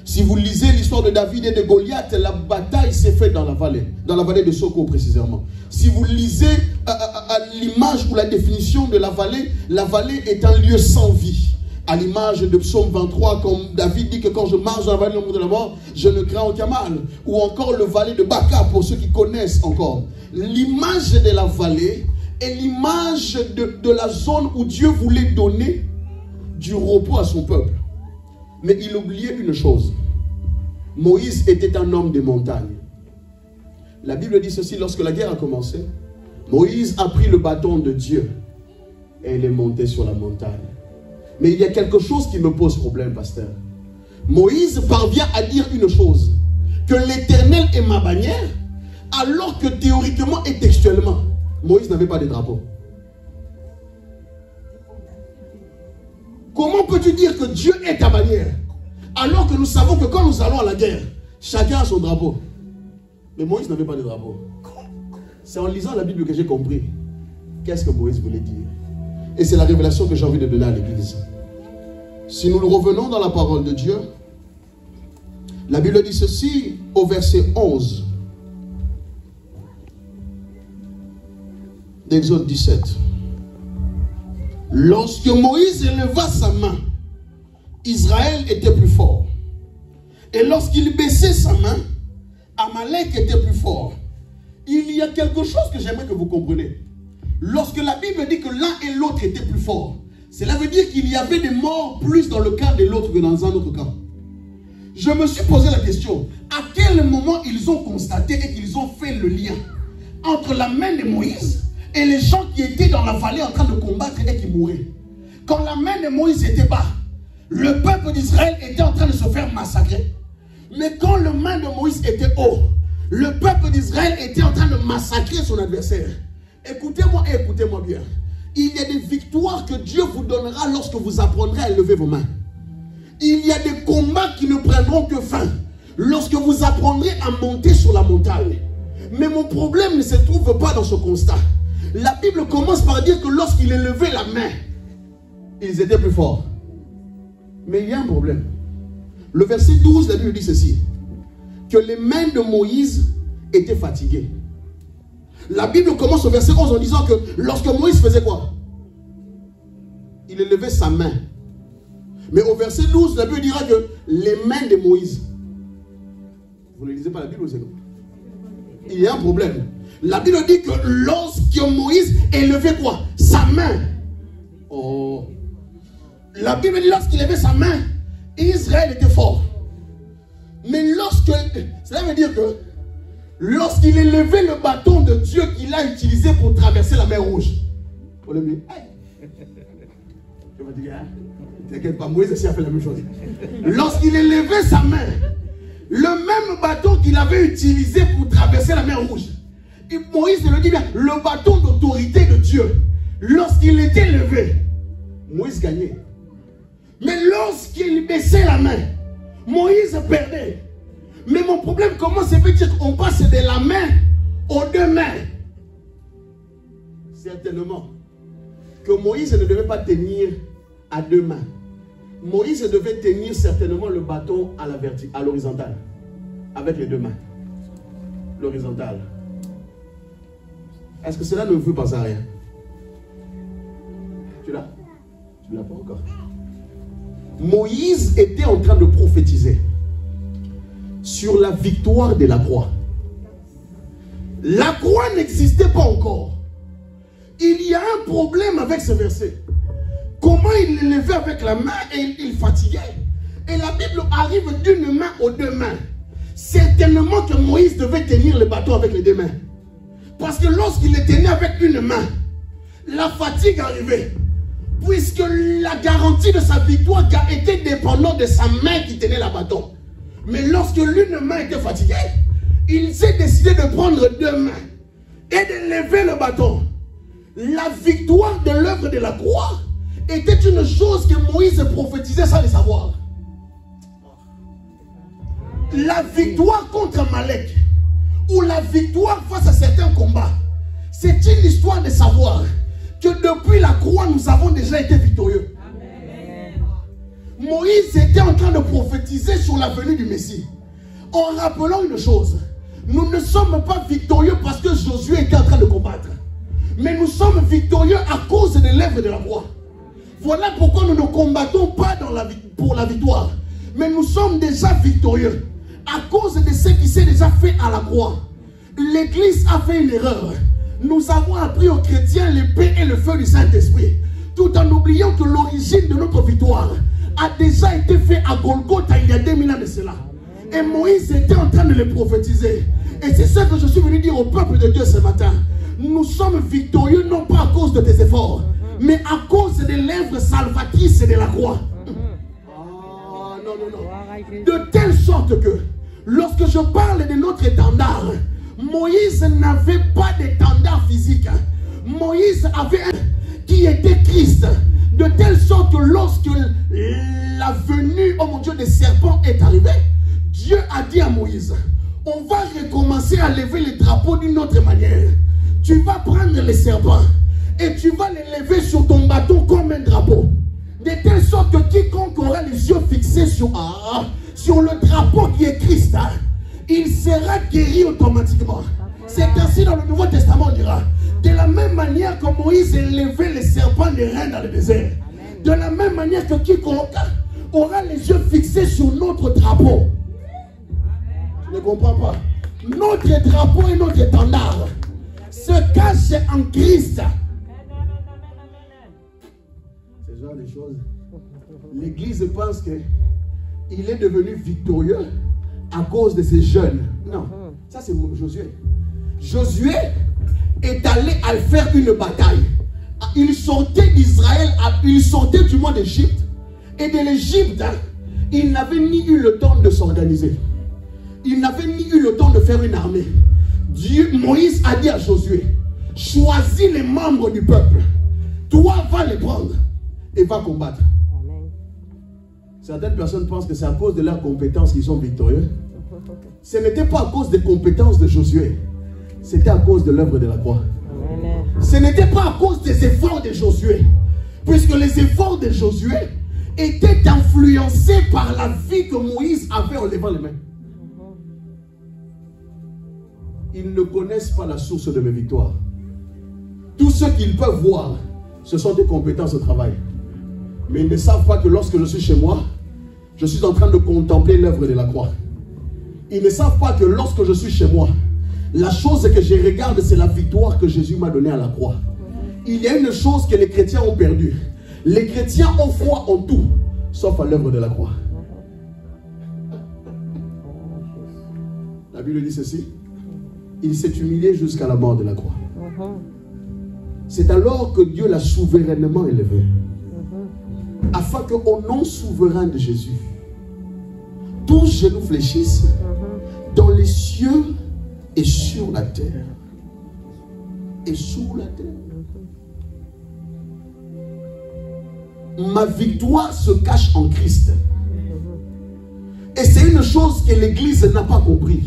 Si vous lisez l'histoire de David et de Goliath, la bataille s'est faite dans la vallée de Soko précisément. Si vous lisez l'image ou la définition de la vallée est un lieu sans vie. À l'image de Psaume 23, comme David dit que quand je marche dans la vallée de l'ombre de la mort, je ne crains aucun mal. Ou encore le vallée de Baka, pour ceux qui connaissent encore. L'image de la vallée est l'image de la zone où Dieu voulait donner du repos à son peuple. Mais il oubliait une chose. Moïse était un homme des montagnes. La Bible dit ceci, lorsque la guerre a commencé, Moïse a pris le bâton de Dieu et il est monté sur la montagne. Mais il y a quelque chose qui me pose problème, pasteur. Moïse parvient à dire une chose, que l'Éternel est ma bannière, alors que théoriquement et textuellement, Moïse n'avait pas de drapeau. Comment peux-tu dire que Dieu est ta bannière, alors que nous savons que quand nous allons à la guerre, chacun a son drapeau? Mais Moïse n'avait pas de drapeau. C'est en lisant la Bible que j'ai compris qu'est-ce que Moïse voulait dire. Et c'est la révélation que j'ai envie de donner à l'église. Si nous revenons dans la parole de Dieu, la Bible dit ceci au verset 11 d'Exode 17. Lorsque Moïse éleva sa main, Israël était plus fort. Et lorsqu'il baissait sa main, Amalek était plus fort. Il y a quelque chose que j'aimerais que vous compreniez. Lorsque la Bible dit que l'un et l'autre étaient plus forts, Cela veut dire qu'il y avait des morts plus dans le cas de l'autre que dans un autre cas. Je me suis posé la question, à quel moment ils ont constaté et qu'ils ont fait le lien entre la main de Moïse et les gens qui étaient dans la vallée en train de combattre et qui mouraient. Quand la main de Moïse était bas, le peuple d'Israël était en train de se faire massacrer. Mais quand la main de Moïse était haut, le peuple d'Israël était en train de massacrer son adversaire. Écoutez-moi et écoutez-moi bien. Il y a des victoires que Dieu vous donnera lorsque vous apprendrez à lever vos mains. Il y a des combats qui ne prendront que fin lorsque vous apprendrez à monter sur la montagne. Mais mon problème ne se trouve pas dans ce constat. La Bible commence par dire que lorsqu'il élevait la main, ils étaient plus forts. Mais il y a un problème. Le verset 12, la Bible dit ceci, que les mains de Moïse étaient fatiguées. La Bible commence au verset 11 en disant que lorsque Moïse faisait quoi? Il élevait sa main. Mais au verset 12, la Bible dira que les mains de Moïse. Vous ne lisez pas la Bible ou c'est non? Il y a un problème. La Bible dit que lorsque Moïse élevait quoi? Sa main. Oh. La Bible dit lorsqu'il élevait sa main, Israël était fort. Mais lorsque... Cela veut dire que lorsqu'il élevait le bâton de Dieu qu'il a utilisé pour traverser la mer Rouge. On lui dit, hey. Je vais dire, hein? T'inquiète pas, Moïse aussi a fait la même chose. Lorsqu'il élevait sa main, le même bâton qu'il avait utilisé pour traverser la mer Rouge, et Moïse le dit bien, le bâton d'autorité de Dieu, lorsqu'il était levé, Moïse gagnait. Mais lorsqu'il baissait la main, Moïse perdait. Mais mon problème, comment ça veut dire qu'on passe de la main aux deux mains? Certainement que Moïse ne devait pas tenir à deux mains. Moïse devait tenir certainement le bâton à l'horizontale, avec les deux mains. L'horizontale. Est-ce que cela ne vous fait penser à rien? Tu l'as? Tu ne l'as pas encore. Moïse était en train de prophétiser sur la victoire de la croix. La croix n'existait pas encore. Il y a un problème avec ce verset. Comment il l'élevait avec la main et il fatiguait. Et la Bible arrive d'une main aux deux mains. Certainement que Moïse devait tenir le bâton avec les deux mains. Parce que lorsqu'il le tenait avec une main, la fatigue arrivait. Puisque la garantie de sa victoire était dépendante de sa main qui tenait le bâton. Mais lorsque l'une main était fatiguée, il s'est décidé de prendre deux mains et de lever le bâton. La victoire de l'œuvre de la croix était une chose que Moïse prophétisait sans le savoir. La victoire contre Amalek ou la victoire face à certains combats, c'est une histoire de savoir que depuis la croix, nous avons déjà été victorieux. Amen. Moïse était en train de prophétiser sur la venue du Messie. En rappelant une chose, nous ne sommes pas victorieux parce que Josué était en train de combattre. Mais nous sommes victorieux à cause de l'œuvre de la croix. Voilà pourquoi nous ne combattons pas pour la victoire. Mais nous sommes déjà victorieux à cause de ce qui s'est déjà fait à la croix. L'Église a fait une erreur. Nous avons appris aux chrétiens l'épée et le feu du Saint-Esprit, tout en oubliant que l'origine de notre victoire a déjà été faite à Golgotha il y a 2000 ans de cela. Et Moïse était en train de le prophétiser. Et c'est ce que je suis venu dire au peuple de Dieu ce matin. Nous sommes victorieux non pas à cause de tes efforts, mais à cause de l'œuvre salvatrice de la croix. Oh, non, non, non. De telle sorte que, lorsque je parle de notre étendard, Moïse n'avait pas d'étendard physique. Moïse avait un qui était Christ. De telle sorte que lorsque la venue, oh mon Dieu, des serpents est arrivée, Dieu a dit à Moïse, on va recommencer à lever les drapeaux d'une autre manière. Tu vas prendre les serpents et tu vas les lever sur ton bâton comme un drapeau. De telle sorte que quiconque aura les yeux fixés sur le drapeau qui est Christ, il sera guéri automatiquement. C'est ainsi dans le Nouveau Testament, on dira. De la même manière que Moïse élevait les serpents des reins dans le désert. De la même manière que quiconque aura les yeux fixés sur notre drapeau. Tu ne comprends pas? Notre drapeau et notre étendard se cachent en Christ. C'est ça. des choses. L'Église pense qu'il est devenu victorieux à cause de ces jeunes. Non, ça c'est Josué. Josué est allé à faire une bataille. Il sortait d'Israël, il sortait du monde d'Égypte. Et de l'Égypte, il n'avait ni eu le temps de s'organiser. Il n'avait ni eu le temps de faire une armée. Moïse a dit à Josué, choisis les membres du peuple. Toi, va les prendre et va combattre. Amen. Certaines personnes pensent que c'est à cause de leurs compétences qu'ils sont victorieux. Ce n'était pas à cause des compétences de Josué. C'était à cause de l'œuvre de la croix. Amen. Ce n'était pas à cause des efforts de Josué. Puisque les efforts de Josué étaient influencés par la vie que Moïse avait en levant les mains. Ils ne connaissent pas la source de mes victoires. Tout ce qu'ils peuvent voir, ce sont des compétences au travail. Mais ils ne savent pas que lorsque je suis chez moi, je suis en train de contempler l'œuvre de la croix. Ils ne savent pas que lorsque je suis chez moi, la chose que je regarde, c'est la victoire que Jésus m'a donnée à la croix. Il y a une chose que les chrétiens ont perdue. Les chrétiens ont foi en tout, sauf à l'œuvre de la croix. La Bible dit ceci. Il s'est humilié jusqu'à la mort de la croix. C'est alors que Dieu l'a souverainement élevé. Afin qu'au nom souverain de Jésus, tous genoux fléchissent dans les cieux et sur la terre. Et sous la terre. Ma victoire se cache en Christ. Et c'est une chose que l'Église n'a pas compris.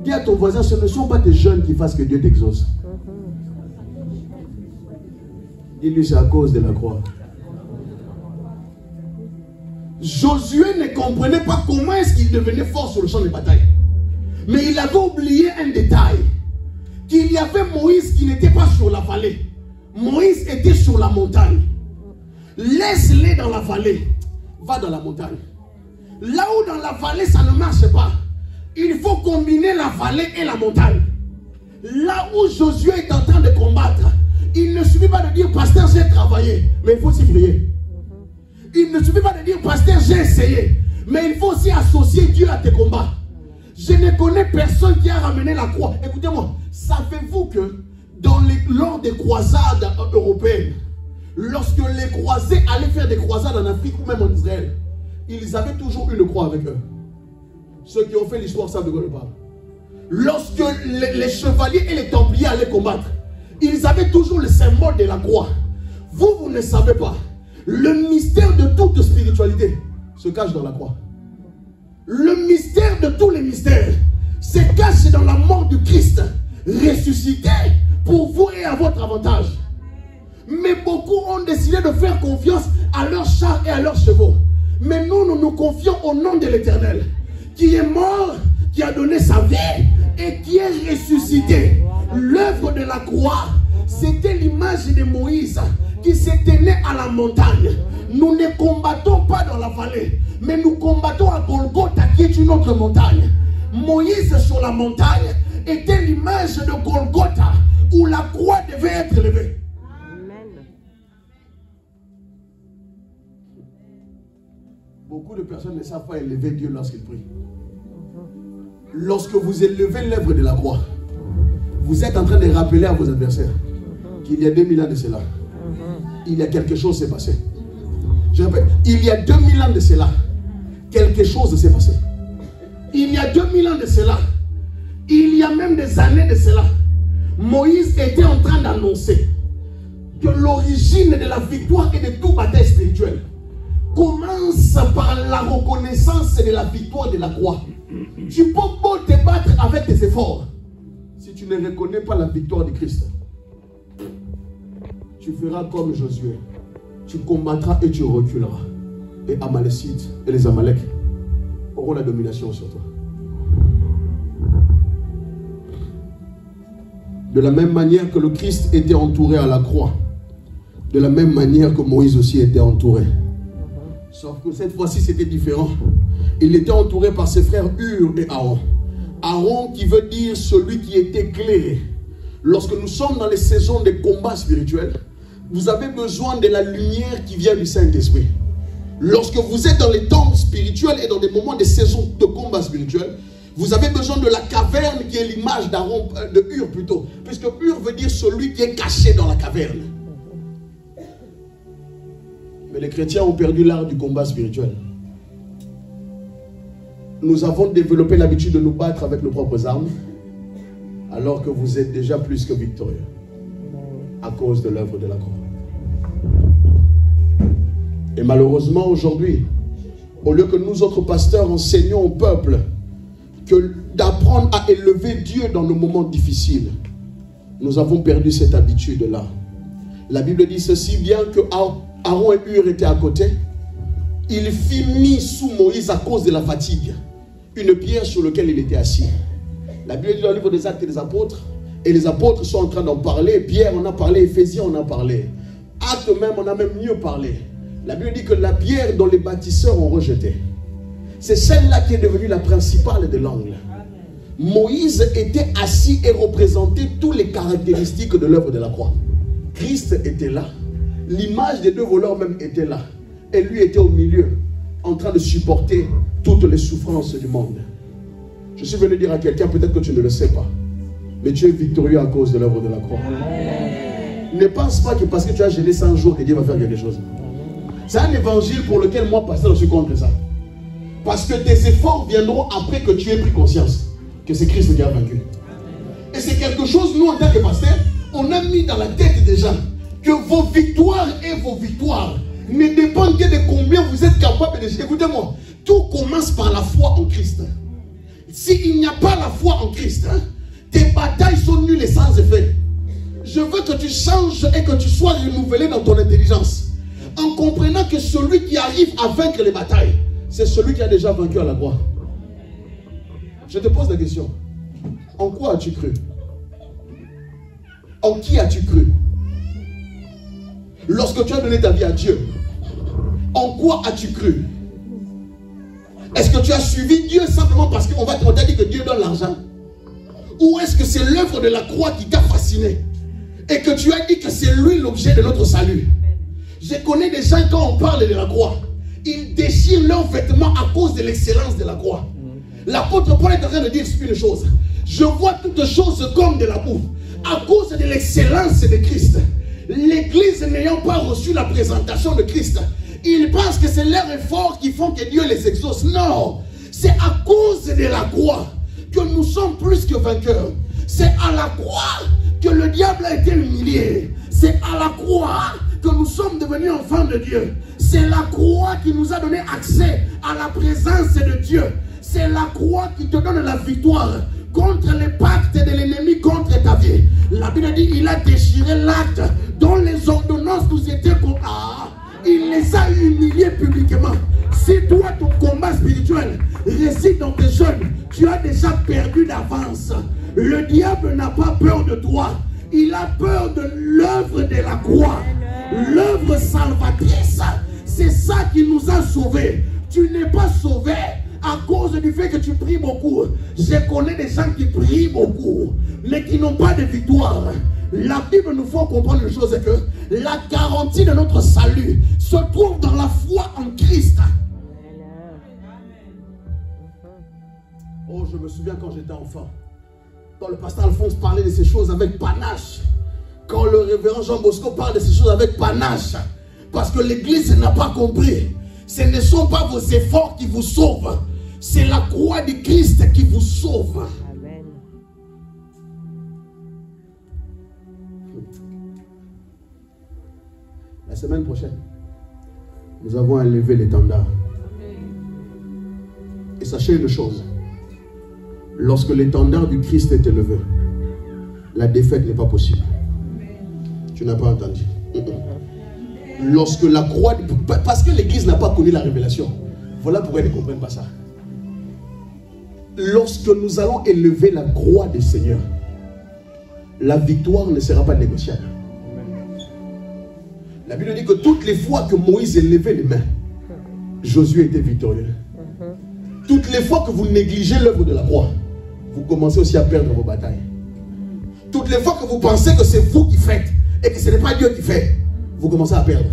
Dis à ton voisin, ce ne sont pas tes jeunes qui fassent que Dieu t'exauce. Dis-lui, c'est à cause de la croix. Josué ne comprenait pas comment est-ce qu'il devenait fort sur le champ de bataille. Mais il avait oublié un détail. Qu'il y avait Moïse qui n'était pas sur la vallée. Moïse était sur la montagne. Laisse-les dans la vallée. Va dans la montagne. Là où dans la vallée ça ne marche pas, il faut combiner la vallée et la montagne. Là où Josué est en train de combattre, il ne suffit pas de dire, pasteur, j'ai travaillé, mais il faut aussi prier. Il ne suffit pas de dire, pasteur, j'ai essayé, mais il faut aussi associer Dieu à tes combats. Je ne connais personne qui a ramené la croix. Écoutez-moi, savez-vous que lors des croisades européennes, lorsque les croisés allaient faire des croisades en Afrique ou même en Israël, ils avaient toujours une croix avec eux. Ceux qui ont fait l'histoire savent de quoi je parle. Lorsque les chevaliers et les templiers allaient combattre, ils avaient toujours le symbole de la croix. Vous ne savez pas. Le mystère de toute spiritualité se cache dans la croix. Le mystère de tous les mystères se cache dans la mort du Christ, ressuscité pour vous et à votre avantage. Mais beaucoup ont décidé de faire confiance à leurs chars et à leurs chevaux. Mais nous, nous nous confions au nom de l'Éternel, qui est mort, qui a donné sa vie et qui est ressuscité. L'œuvre de la croix, c'était l'image de Moïse qui se tenait à la montagne. Nous ne combattons pas dans la vallée, mais nous combattons à Golgotha, qui est une autre montagne. Moïse sur la montagne était l'image de Golgotha, où la croix devait être levée. Beaucoup de personnes ne savent pas élever Dieu lorsqu'ils prient. Lorsque vous élevez l'œuvre de la croix, vous êtes en train de rappeler à vos adversaires qu'il y a 2000 ans de cela, il y a quelque chose s'est passé. Je répète, il y a 2000 ans de cela, quelque chose s'est passé. Il y a 2000 ans de cela, il y a même des années de cela, Moïse était en train d'annoncer que l'origine de la victoire et de tout bataille spirituel commence par la reconnaissance de la victoire de la croix. Tu peux pas te battre avec tes efforts. Si tu ne reconnais pas la victoire de Christ, tu feras comme Josué. Tu combattras et tu reculeras. Et Amalécites et les Amaleks auront la domination sur toi. De la même manière que le Christ était entouré à la croix, de la même manière que Moïse aussi était entouré. Sauf que cette fois-ci c'était différent. Il était entouré par ses frères Hur et Aaron. Aaron qui veut dire celui qui est éclairé. Lorsque nous sommes dans les saisons des combats spirituels, vous avez besoin de la lumière qui vient du Saint-Esprit. Lorsque vous êtes dans les temps spirituels et dans des moments de saison de combat spirituel, vous avez besoin de la caverne qui est l'image d'Aaron, de Hur plutôt. Puisque Hur veut dire celui qui est caché dans la caverne. Mais les chrétiens ont perdu l'art du combat spirituel. Nous avons développé l'habitude de nous battre avec nos propres armes, alors que vous êtes déjà plus que victorieux à cause de l'œuvre de la croix. Et malheureusement aujourd'hui, au lieu que nous autres pasteurs enseignons au peuple que d'apprendre à élever Dieu dans nos moments difficiles, nous avons perdu cette habitude-là. La Bible dit ceci, bien que Aaron et Hur étaient à côté, il fit mis sous Moïse à cause de la fatigue une pierre sur laquelle il était assis. La Bible dit dans le livre des Actes des Apôtres, et les apôtres sont en train d'en parler. Pierre en a parlé, Éphésiens en a parlé. Actes même, on a même mieux parlé. La Bible dit que la pierre dont les bâtisseurs ont rejeté, c'est celle-là qui est devenue la principale de l'angle. Moïse était assis et représentait toutes les caractéristiques de l'œuvre de la croix. Christ était là. L'image des deux voleurs même était là. Et lui était au milieu, en train de supporter toutes les souffrances du monde. Je suis venu dire à quelqu'un, peut-être que tu ne le sais pas, mais tu es victorieux à cause de l'œuvre de la croix. Ne pense pas que parce que tu as gêné 100 jours que Dieu va faire quelque chose. C'est un évangile pour lequel moi, pasteur, je suis contre ça. Parce que tes efforts viendront après que tu aies pris conscience que c'est Christ qui a vaincu. Et c'est quelque chose, nous, en tant que pasteurs, on a mis dans la tête des gens que vos victoires et vos victoires ne dépendent que de combien vous êtes capable de... Écoutez-moi, tout commence par la foi en Christ. S'il n'y a pas la foi en Christ, tes batailles sont nulles et sans effet. Je veux que tu changes et que tu sois renouvelé dans ton intelligence, en comprenant que celui qui arrive à vaincre les batailles, c'est celui qui a déjà vaincu à la croix. Je te pose la question. En quoi as-tu cru? En qui as-tu cru? Lorsque tu as donné ta vie à Dieu, en quoi as-tu cru? Est-ce que tu as suivi Dieu simplement parce qu'on t'a dit que Dieu donne l'argent? Ou est-ce que c'est l'œuvre de la croix qui t'a fasciné et que tu as dit que c'est lui l'objet de notre salut? Je connais des gens, quand on parle de la croix, ils déchirent leurs vêtements à cause de l'excellence de la croix. L'apôtre Paul est en train de dire une chose. Je vois toutes choses comme de la boue à cause de l'excellence de Christ. L'église n'ayant pas reçu la présentation de Christ, ils pensent que c'est leur effort qui font que Dieu les exauce. Non, c'est à cause de la croix que nous sommes plus que vainqueurs. C'est à la croix que le diable a été humilié. C'est à la croix que nous sommes devenus enfants de Dieu. C'est la croix qui nous a donné accès à la présence de Dieu. C'est la croix qui te donne la victoire contre les pactes de l'ennemi contre ta vie. La Bible dit il a déchiré l'acte dont les ordonnances nous étaient contre. Il les a humiliés publiquement. Si toi, ton combat spirituel réside dans tes jeunes, tu as déjà perdu d'avance. Le diable n'a pas peur de toi. Il a peur de l'œuvre de la croix. L'œuvre salvatrice, c'est ça qui nous a sauvés. Tu n'es pas sauvé à cause du fait que tu pries beaucoup. Je connais des gens qui prient beaucoup, mais qui n'ont pas de victoire. La Bible nous fait comprendre une chose, c'est que la garantie de notre salut se trouve dans la foi en Christ. Oh, je me souviens quand j'étais enfant, quand le pasteur Alphonse parlait de ces choses avec panache, quand le révérend Jean Bosco parle de ces choses avec panache, parce que l'église n'a pas compris. Ce ne sont pas vos efforts qui vous sauvent, c'est la croix de Christ qui vous sauve. Amen. La semaine prochaine, nous avons élevé l'étendard. Et sachez une chose, lorsque l'étendard du Christ est élevé, la défaite n'est pas possible. Tu n'as pas entendu. Lorsque la croix, parce que l'église n'a pas connu la révélation, voilà pourquoi ils ne comprennent pas ça. Lorsque nous allons élever la croix du Seigneur, la victoire ne sera pas négociable. La Bible dit que toutes les fois que Moïse élevait les mains, Josué était victorieux. Toutes les fois que vous négligez l'œuvre de la croix, vous commencez aussi à perdre vos batailles. Toutes les fois que vous pensez que c'est vous qui faites et que ce n'est pas Dieu qui fait, vous commencez à perdre.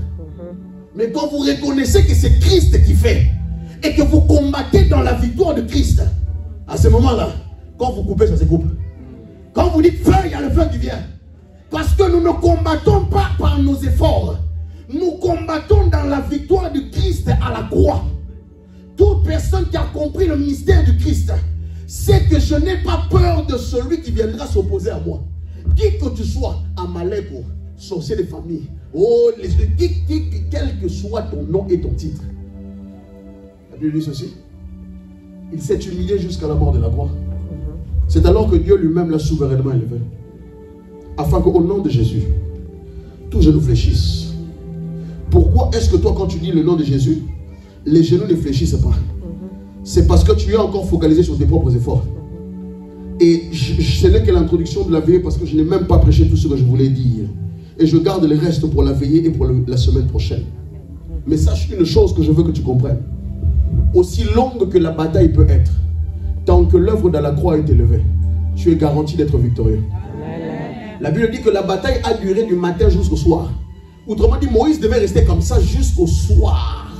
Mais quand vous reconnaissez que c'est Christ qui fait, et que vous combattez dans la victoire de Christ, à ce moment-là, quand vous coupez, ça se coupe. Quand vous dites feu, il y a le feu qui vient. Parce que nous ne combattons pas par nos efforts. Nous combattons dans la victoire de Christ à la croix. Toute personne qui a compris le mystère du Christ sait que je n'ai pas peur de celui qui viendra s'opposer à moi. Qui que tu sois, Amalek, sorcier de famille, quel que soit ton nom et ton titre. La Bible dit ceci. Il s'est humilié jusqu'à la mort de la croix. C'est alors que Dieu lui-même l'a souverainement élevé. Afin qu'au nom de Jésus, tout genou fléchisse. Pourquoi est-ce que toi, quand tu dis le nom de Jésus, les genoux ne fléchissent pas? C'est parce que tu es encore focalisé sur tes propres efforts. Et ce n'est que l'introduction de la veillée, parce que je n'ai même pas prêché tout ce que je voulais dire. Et je garde le reste pour la veillée et pour la semaine prochaine. Mais sache une chose que je veux que tu comprennes. Aussi longue que la bataille peut être, tant que l'œuvre de la croix est élevée, tu es garanti d'être victorieux. La Bible dit que la bataille a duré du matin jusqu'au soir. Autrement dit, Moïse devait rester comme ça jusqu'au soir.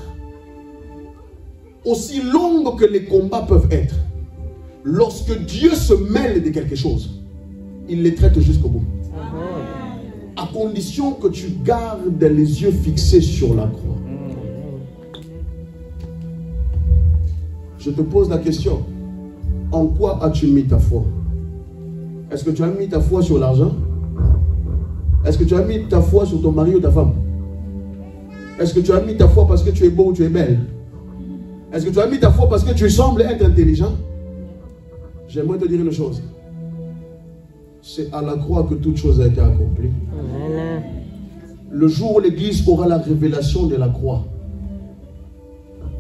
Aussi longue que les combats peuvent être, lorsque Dieu se mêle de quelque chose, il les traite jusqu'au bout. À condition que tu gardes les yeux fixés sur la croix. Je te pose la question. En quoi as-tu mis ta foi? Est-ce que tu as mis ta foi sur l'argent? Est-ce que tu as mis ta foi sur ton mari ou ta femme? Est-ce que tu as mis ta foi parce que tu es beau ou tu es belle? Est-ce que tu as mis ta foi parce que tu sembles être intelligent? J'aimerais te dire une chose. C'est à la croix que toute chose a été accomplie. Le jour où l'Église aura la révélation de la croix,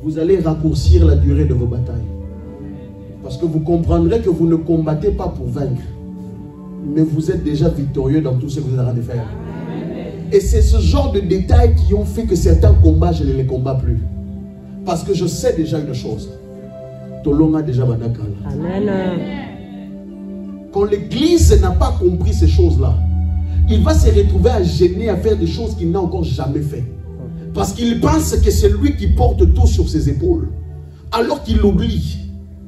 vous allez raccourcir la durée de vos batailles. Parce que vous comprendrez que vous ne combattez pas pour vaincre, mais vous êtes déjà victorieux dans tout ce que vous êtes en train de faire. Et c'est ce genre de détails qui ont fait que certains combats, je ne les combats plus. Parce que je sais déjà une chose. Tolonga déjà Badakala. Amen. Quand l'Église n'a pas compris ces choses-là, il va se retrouver à gêner, à faire des choses qu'il n'a encore jamais fait. Parce qu'il pense que c'est lui qui porte tout sur ses épaules. Alors qu'il oublie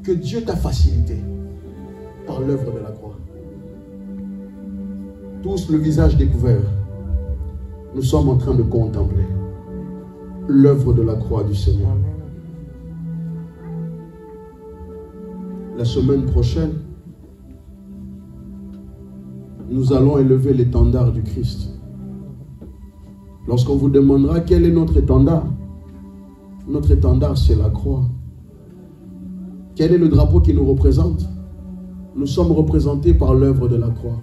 que Dieu t'a facilité par l'œuvre de la croix. Tous le visage découvert, nous sommes en train de contempler l'œuvre de la croix du Seigneur. La semaine prochaine, nous allons élever l'étendard du Christ. Lorsqu'on vous demandera quel est notre étendard c'est la croix. Quel est le drapeau qui nous représente? Nous sommes représentés par l'œuvre de la croix.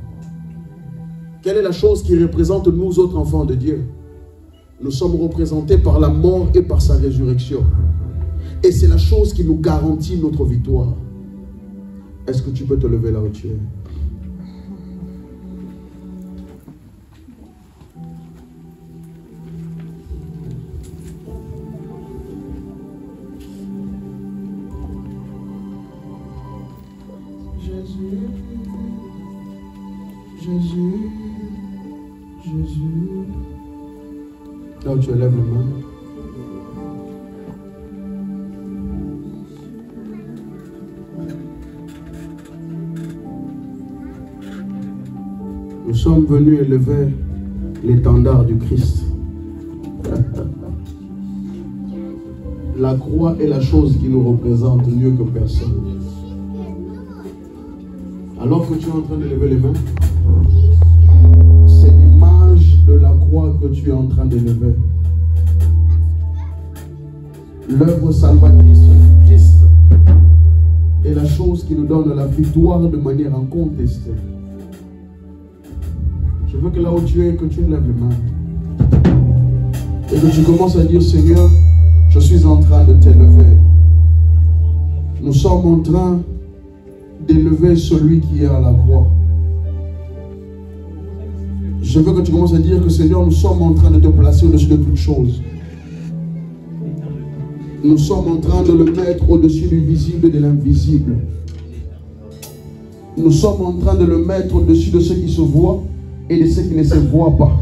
Quelle est la chose qui représente nous autres enfants de Dieu? Nous sommes représentés par la mort et par sa résurrection. Et c'est la chose qui nous garantit notre victoire. Est-ce que tu peux te lever là où tu es? Jésus, Jésus. Là où tu lèves la main. Nous sommes venus élever l'étendard du Christ. La croix est la chose qui nous représente mieux que personne. Alors que tu es en train de lever les mains, c'est l'image de la croix que tu es en train de lever. L'œuvre salvatrice du Christ est la chose qui nous donne la victoire de manière incontestée. Je veux que là où tu es, que tu lèves les mains. Et que tu commences à dire, Seigneur, je suis en train de t'élever. Nous sommes en train d'élever celui qui est à la croix. Je veux que tu commences à dire que Seigneur, nous sommes en train de te placer au-dessus de toutes choses. Nous sommes en train de le mettre au-dessus du visible et de l'invisible. Nous sommes en train de le mettre au-dessus de ce qui se voit et de ce qui ne se voit pas.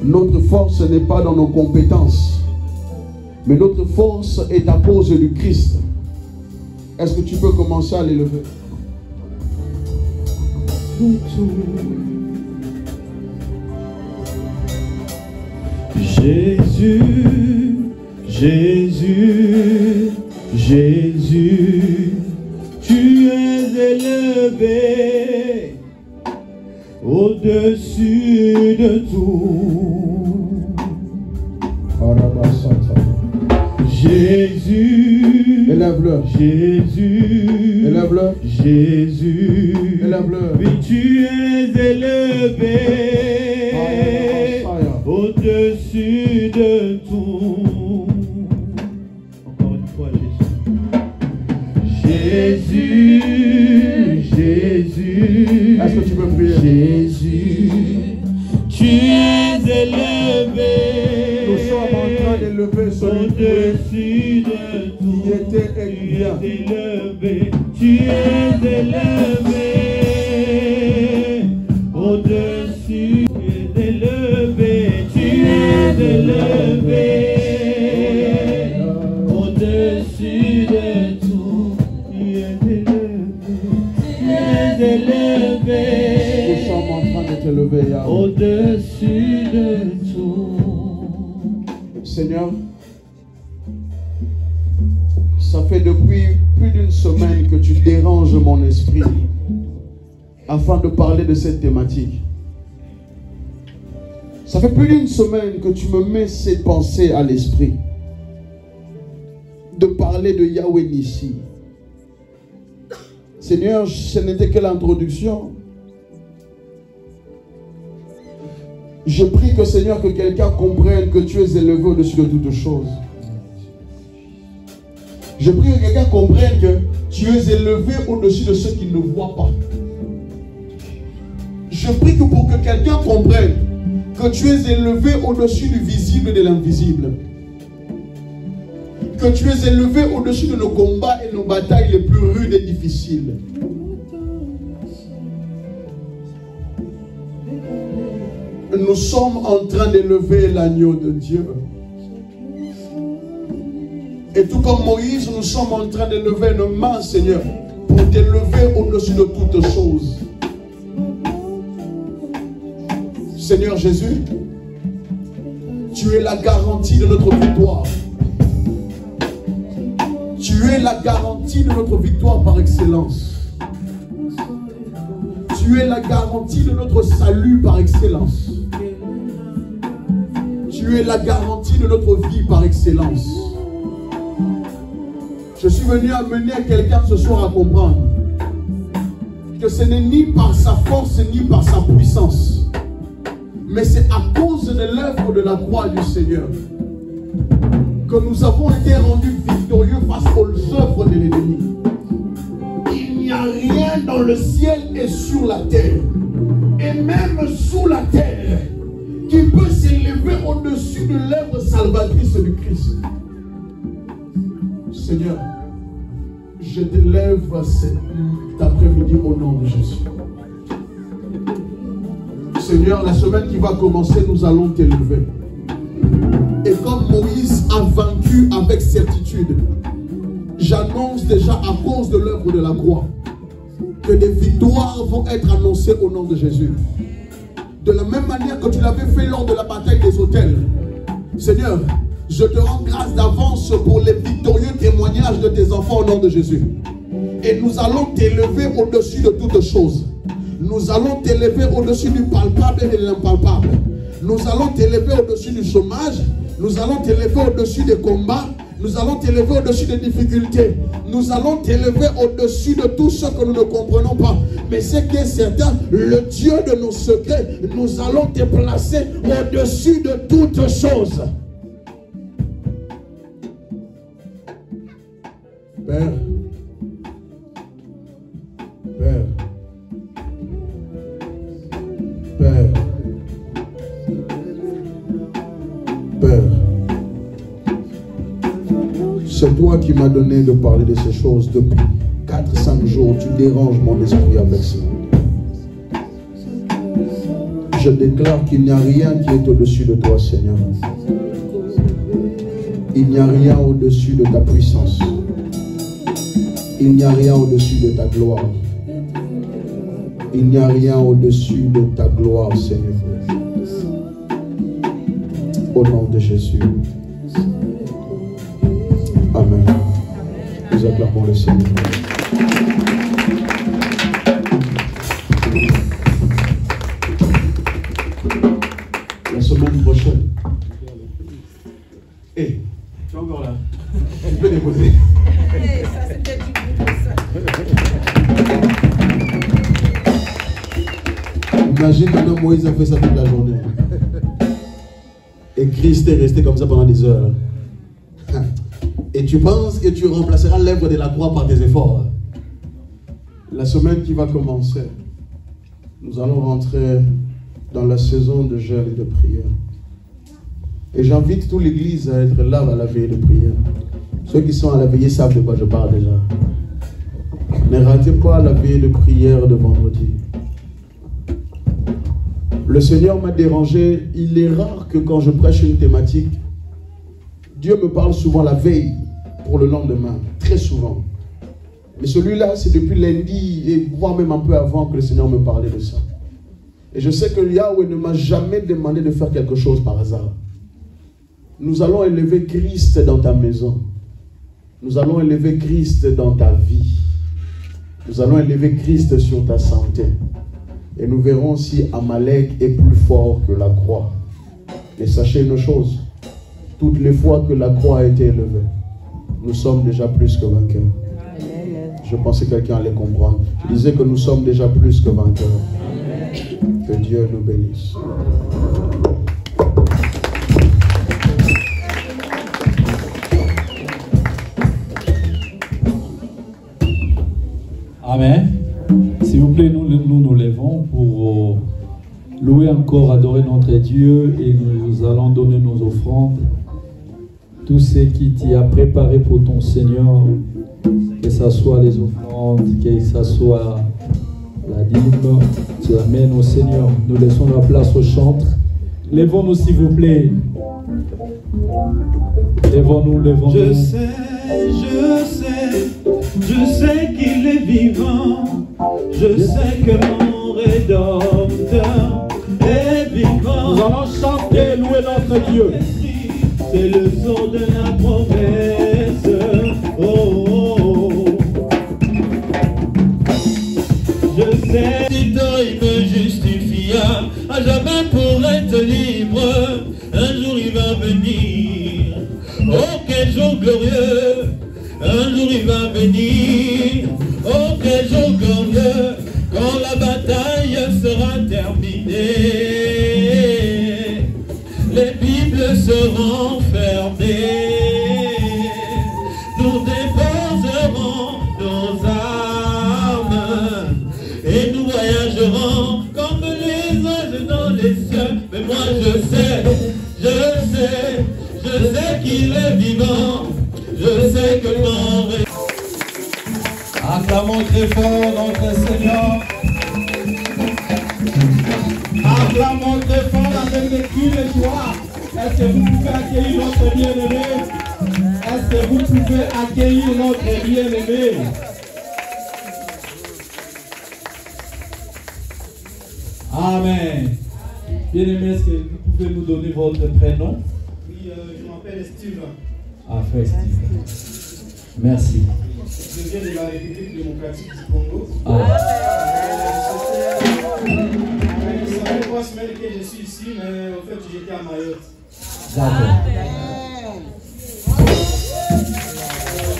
Notre force n'est pas dans nos compétences, mais notre force est à cause du Christ. Est-ce que tu peux commencer à l'élever? Jésus, Jésus, Jésus, tu es élevé au-dessus de tout. Jésus, élève-le. Jésus, élève-le. Jésus, élève-le. Oui, tu es élevé au-dessus de tout. Encore une fois, Jésus. Jésus, Jésus. Est-ce que tu peux prier? Jésus, tu es élevé. Nous sommes en train d'élever celui au-dessus de tout. Qui était élevé. Tu es élevé au-dessus. Tu es élevé. Tu es élevé au-dessus de tout. Tu es élevé. Nous sommes en train de t'élever, Yahweh. Au-dessus de tout. Seigneur, ça fait depuis plus d'une semaine que tu déranges mon esprit afin de parler de cette thématique. Ça fait plus d'une semaine que tu me mets ces pensées à l'esprit de parler de Yahweh Nissi. Seigneur, ce n'était que l'introduction. Je prie que, Seigneur, que quelqu'un comprenne que tu es élevé au-dessus de toutes choses. Je prie que quelqu'un comprenne que tu es élevé au-dessus de ceux qui ne voient pas. Je prie que pour que quelqu'un comprenne que tu es élevé au-dessus du visible et de l'invisible. Que tu es élevé au-dessus de nos combats et nos batailles les plus rudes et difficiles. Nous sommes en train d'élever l'agneau de Dieu. Et tout comme Moïse, nous sommes en train d'élever nos mains, Seigneur, pour t'élever au-dessus de toutes choses. Seigneur Jésus, tu es la garantie de notre victoire. Tu es la garantie de notre victoire par excellence. Tu es la garantie de notre salut par excellence. Tu es la garantie de notre vie par excellence. Je suis venu amener quelqu'un ce soir à comprendre que ce n'est ni par sa force ni par sa puissance, mais c'est à cause de l'œuvre de la croix du Seigneur que nous avons été rendus victorieux face aux œuvres de l'ennemi. Il n'y a rien dans le ciel et sur la terre, et même sous la terre, qui peut s'élever au-dessus de l'œuvre salvatrice du Christ. Seigneur, je t'élève cet après-midi au nom de Jésus. Seigneur, la semaine qui va commencer, nous allons t'élever. Et comme Moïse a vaincu avec certitude, j'annonce déjà à cause de l'œuvre de la croix que des victoires vont être annoncées au nom de Jésus. De la même manière que tu l'avais fait lors de la bataille des autels. Seigneur, je te rends grâce d'avance pour les victorieux témoignages de tes enfants au nom de Jésus. Et nous allons t'élever au-dessus de toutes choses. Nous allons t'élever au-dessus du palpable et de l'impalpable. Nous allons t'élever au-dessus du chômage. Nous allons t'élever au-dessus des combats. Nous allons t'élever au-dessus des difficultés. Nous allons t'élever au-dessus de tout ce que nous ne comprenons pas. Mais ce qui est certain, le Dieu de nos secrets, nous allons te placer au-dessus de toutes choses. Père, Père, Père, Père, c'est toi qui m'as donné de parler de ces choses depuis 4-5 jours. Tu déranges mon esprit avec ça. Je déclare qu'il n'y a rien qui est au-dessus de toi, Seigneur. Il n'y a rien au-dessus de ta puissance. Il n'y a rien au-dessus de ta gloire. Il n'y a rien au-dessus de ta gloire, Seigneur. Au nom de Jésus. Amen. Nous acclamons le Seigneur. La semaine prochaine. Hé, tu es encore là. Tu peux déposer. Ça, c'était du coup, ça. Imagine maintenant Moïse a fait ça toute la journée. Et Christ est resté comme ça pendant des heures. Et tu penses que tu remplaceras l'œuvre de la croix par tes efforts. La semaine qui va commencer, nous allons rentrer dans la saison de jeûne et de prière. Et j'invite toute l'église à être là à la veillée de prière. Ceux qui sont à la veillée savent de quoi je parle déjà. Ne ratez pas la veillée de prière de vendredi. Le Seigneur m'a dérangé. Il est rare que quand je prêche une thématique, Dieu me parle souvent la veille pour le lendemain. Très souvent. Mais celui-là, c'est depuis lundi et voire même un peu avant que le Seigneur me parlait de ça. Et je sais que Yahweh ne m'a jamais demandé de faire quelque chose par hasard. Nous allons élever Christ dans ta maison. Nous allons élever Christ dans ta vie. Nous allons élever Christ sur ta santé. Et nous verrons si Amalek est plus fort que la croix. Et sachez une chose, toutes les fois que la croix a été élevée, nous sommes déjà plus que vainqueurs. Je pensais que quelqu'un allait comprendre. Je disais que nous sommes déjà plus que vainqueurs. Que Dieu nous bénisse. Amen. S'il vous plaît, nous levons pour louer encore, adorer notre Dieu, et nous allons donner nos offrandes. Tout ce qui t'y a préparé pour ton Seigneur, que ce soit les offrandes, que ce soit la dîme, tu l'amènes au Seigneur. Nous laissons la place au chantre. Levons-nous s'il vous plaît. Levons-nous, levons-nous. Je sais qu'il est vivant. Je sais que mon Rédempteur est vivant. Nous allons chanter et louer notre Dieu. C'est le son de la promesse. Oh, oh, oh. Je sais qu'il me justifia, à jamais pour être libre. Un jour il va venir. Oh, quel jour glorieux. Un jour il va venir. Oh, quel jour glorieux. Quand la bataille sera terminée, les Bibles seront fermées. Nous déposerons nos armes et nous voyagerons comme les anges dans les cieux. Mais moi je sais qu'il est vivant. Je sais que mon rêve. Acclamons très fort notre Seigneur. Acclamons très fort avec le cri de joie. Est-ce que vous pouvez accueillir notre bien-aimé? Est-ce que vous pouvez accueillir notre bien-aimé? Amen. Bien-aimé, est-ce que vous pouvez nous donner votre prénom? Oui, je m'appelle Steve. Ah, frère Steve. Merci. Je viens de la République démocratique du Congo. Ah. Ça fait 3 semaines que je suis ici, mais en fait j'étais à Mayotte. D'accord.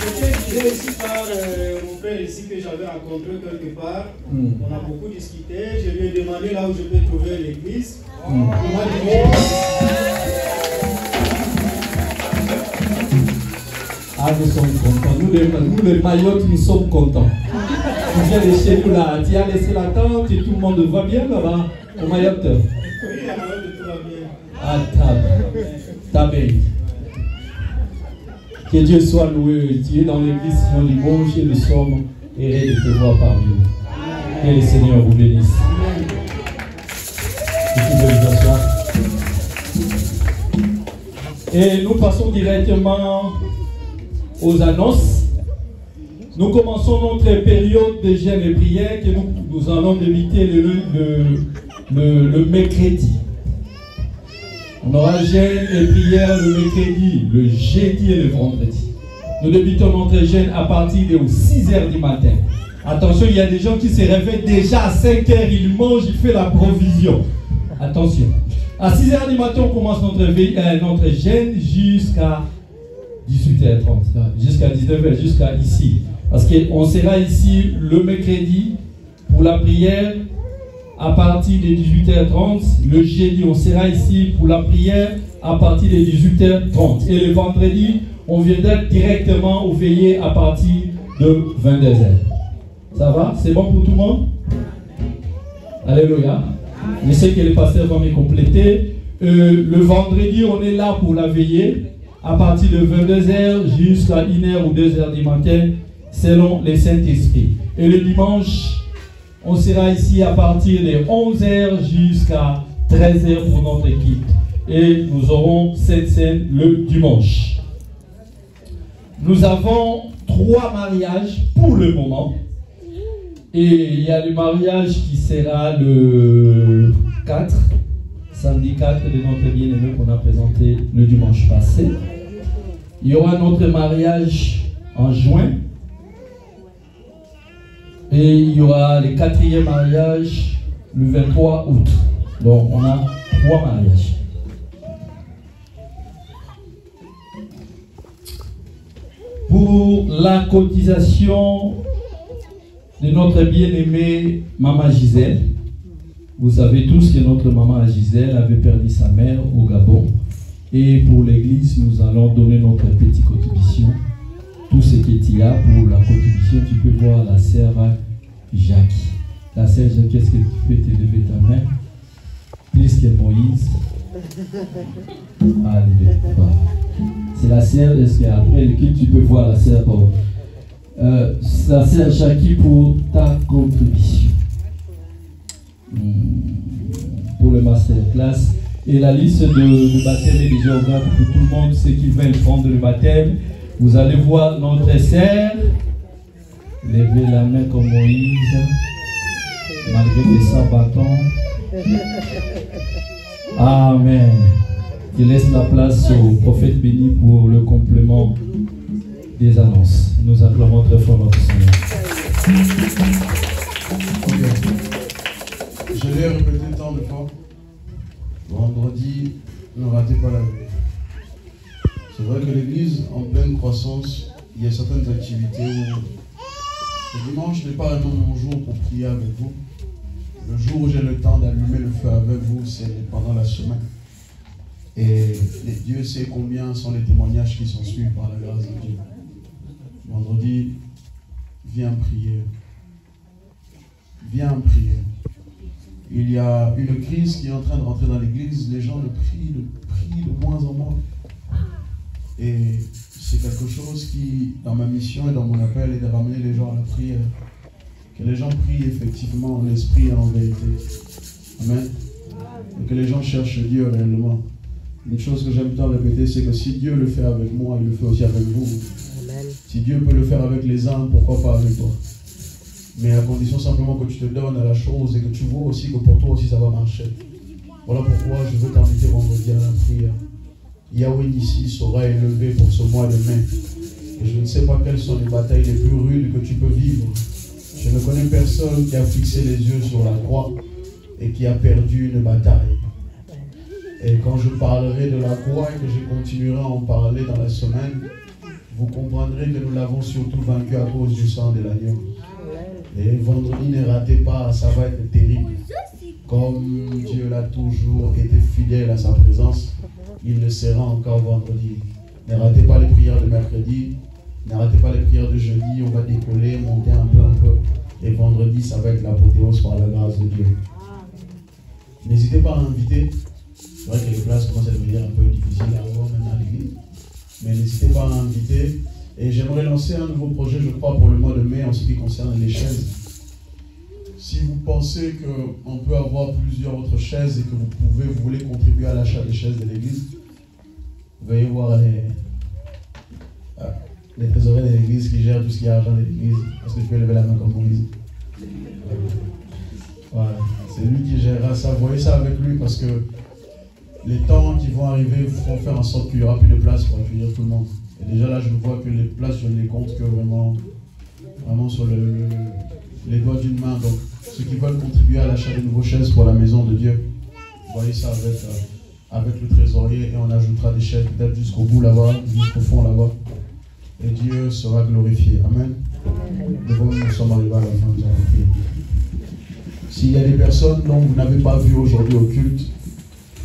J'étais guidé ici par mon père ici que j'avais rencontré quelque part. On a beaucoup discuté. Je lui ai demandé là où je peux trouver l'église. Il m'a dit Ah, nous sommes contents. Nous les Mayotte, nous sommes contents. Tu viens de chez nous là. Tu as laissé la tente et tout le monde va bien là-bas au Mayotte. oui, à Mayotte tout va bien. Ah, Tabé. Que Dieu soit loué. Tu es dans l'église Sion Dimanche et nous sommes heureux de te voir parmi nous. Que le Seigneur vous bénisse. Et nous passons directement aux annonces. Nous commençons notre période de jeûne et prière que nous allons débuter le mercredi. On aura jeûne et prière le mercredi, le jeudi et le vendredi. Nous débutons notre jeûne à partir de 6 h du matin. Attention, il y a des gens qui se réveillent déjà à 5 h, ils mangent, ils font la provision. Attention. À 6 h du matin, on commence notre jeûne jusqu'à 18h30, jusqu'à 19h, jusqu'à ici. Parce qu'on sera ici le mercredi pour la prière à partir de 18h30. Le jeudi, on sera ici pour la prière à partir de 18h30. Et le vendredi, on viendra directement au veillées à partir de 22h. Ça va? C'est bon pour tout le monde? Alléluia. Je sais que les pasteurs vont me compléter. Le vendredi, on est là pour la veillée à partir de 22h jusqu'à 1h ou 2h du matin, selon les Saint-Esprit. Et le dimanche, on sera ici à partir de 11h jusqu'à 13h pour notre équipe. Et nous aurons cette scène le dimanche. Nous avons 3 mariages pour le moment. Et il y a le mariage qui sera le 4, samedi 4 de notre bien-aimé qu'on a présenté le dimanche passé. Il y aura notre mariage en juin. Et il y aura le 4e mariage le 23 août. Donc on a 3 mariages. Pour la cotisation de notre bien-aimée Maman Gisèle, vous savez tous que notre maman Gisèle avait perdu sa mère au Gabon. Et pour l'église, nous allons donner notre petite contribution. Tout ce qu'il y a pour la contribution, tu peux voir la sœur Jackie. La sœur Jackie, est-ce que tu peux te lever ta main? Plus que Moïse. Alléluia. C'est la sœur, est-ce qu'après le culte, tu peux voir la sœur la sœur Jackie pour ta contribution. Pour le masterclass. Et la liste de baptême est déjà ouverte pour tout le monde, ceux qui veulent prendre le baptême. Vous allez voir notre sœur lever la main comme Moïse, malgré les 100 bâtons. Amen. Je laisse la place au prophète béni pour le complément des annonces. Nous acclamons très fort notre Seigneur. Je l'ai répété tant de fois. Vendredi, ne ratez pas la veille. C'est vrai que l'église, en pleine croissance, il y a certaines activités où le dimanche n'est pas vraiment mon jour pour prier avec vous. Le jour où j'ai le temps d'allumer le feu avec vous, c'est pendant la semaine. Et Dieu sait combien sont les témoignages qui sont suivis par la grâce de Dieu. Vendredi, viens prier. Viens prier. Il y a une crise qui est en train de rentrer dans l'église. Les gens le prient de moins en moins. Et c'est quelque chose qui, dans ma mission et dans mon appel, est de ramener les gens à la prière. Que les gens prient effectivement en esprit et en vérité. Amen. Et que les gens cherchent Dieu réellement. Une chose que j'aime tant répéter, c'est que si Dieu le fait avec moi, il le fait aussi avec vous. Amen. Si Dieu peut le faire avec les uns, pourquoi pas avec toi? Mais à condition simplement que tu te donnes à la chose et que tu vois aussi que pour toi aussi ça va marcher. Voilà pourquoi je veux t'inviter vendredi à la prière. Yahweh ici sera élevé pour ce mois de mai. Et je ne sais pas quelles sont les batailles les plus rudes que tu peux vivre. Je ne connais personne qui a fixé les yeux sur la croix et qui a perdu une bataille. Et quand je parlerai de la croix et que je continuerai à en parler dans la semaine, vous comprendrez que nous l'avons surtout vaincu à cause du sang de l'agneau. Et vendredi, ne ratez pas, ça va être terrible. Comme Dieu l'a toujours été fidèle à sa présence, il le sera encore vendredi. Ne ratez pas les prières de mercredi, ne ratez pas les prières de jeudi, on va décoller, monter un peu. Et vendredi, ça va être l'apothéose par la grâce de Dieu. N'hésitez pas à inviter. C'est vrai que les places commencent à devenir un peu difficiles à avoir maintenant à l'église. Mais n'hésitez pas à inviter. Et j'aimerais lancer un nouveau projet, je crois, pour le mois de mai en ce qui concerne les chaises. Si vous pensez qu'on peut avoir plusieurs autres chaises et que vous voulez contribuer à l'achat des chaises de l'église, veuillez voir les trésoriers de l'église qui gèrent tout ce qui est argent de l'église. Est-ce que je peux lever la main comme Moïse? Voilà, c'est lui qui gérera ça. Voyez ça avec lui parce que les temps qui vont arriver vont faire en sorte qu'il n'y aura plus de place pour accueillir tout le monde. Et déjà là, je vois que les places, je ne les compte que vraiment sur les doigts d'une main. Donc, ceux qui veulent contribuer à l'achat de nouveaux chaises pour la maison de Dieu, voyez ça avec le trésorier et on ajoutera des chaises peut-être jusqu'au bout là-bas, jusqu'au fond là-bas. Et Dieu sera glorifié. Amen. Nous sommes arrivés à la fin de la prière. S'il y a des personnes dont vous n'avez pas vu aujourd'hui au culte,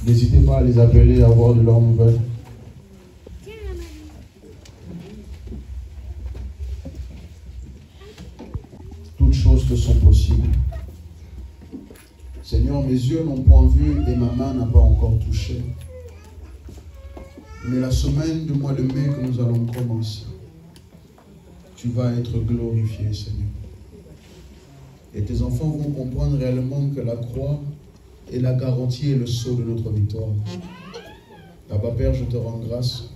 n'hésitez pas à les appeler, à avoir de leurs nouvelles. Toutes choses te sont possibles. Seigneur, mes yeux n'ont point vu et ma main n'a pas encore touché. Mais la semaine du mois de mai que nous allons commencer, tu vas être glorifié, Seigneur. Et tes enfants vont comprendre réellement que la croix est la garantie et le sceau de notre victoire. Abba Père, je te rends grâce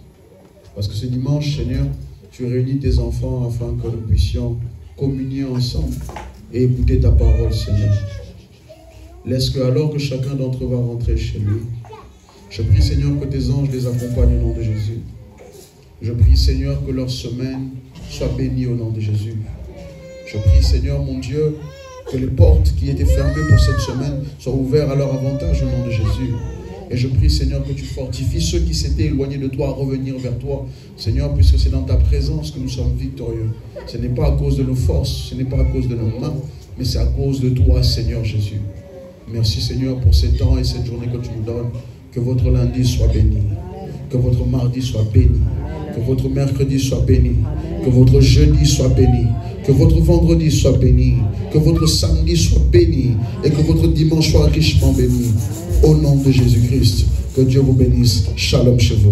parce que ce dimanche, Seigneur, tu réunis tes enfants afin que nous puissions communier ensemble et écouter ta parole, Seigneur. Laisse que alors que chacun d'entre eux va rentrer chez lui, je prie, Seigneur, que tes anges les accompagnent au nom de Jésus. Je prie, Seigneur, que leur semaine soit bénie au nom de Jésus. Je prie, Seigneur, mon Dieu, que les portes qui étaient fermées pour cette semaine soient ouvertes à leur avantage au nom de Jésus. Et je prie, Seigneur, que tu fortifies ceux qui s'étaient éloignés de toi à revenir vers toi. Seigneur, puisque c'est dans ta présence que nous sommes victorieux. Ce n'est pas à cause de nos forces, ce n'est pas à cause de nos mains, mais c'est à cause de toi, Seigneur Jésus. Merci, Seigneur, pour ces temps et cette journée que tu nous donnes. Que votre lundi soit béni. Que votre mardi soit béni. Que votre mercredi soit béni. Que votre jeudi soit béni. Que votre vendredi soit béni. Que votre samedi soit béni. Et que votre dimanche soit richement béni. Au nom de Jésus-Christ. Que Dieu vous bénisse. Shalom chez vous.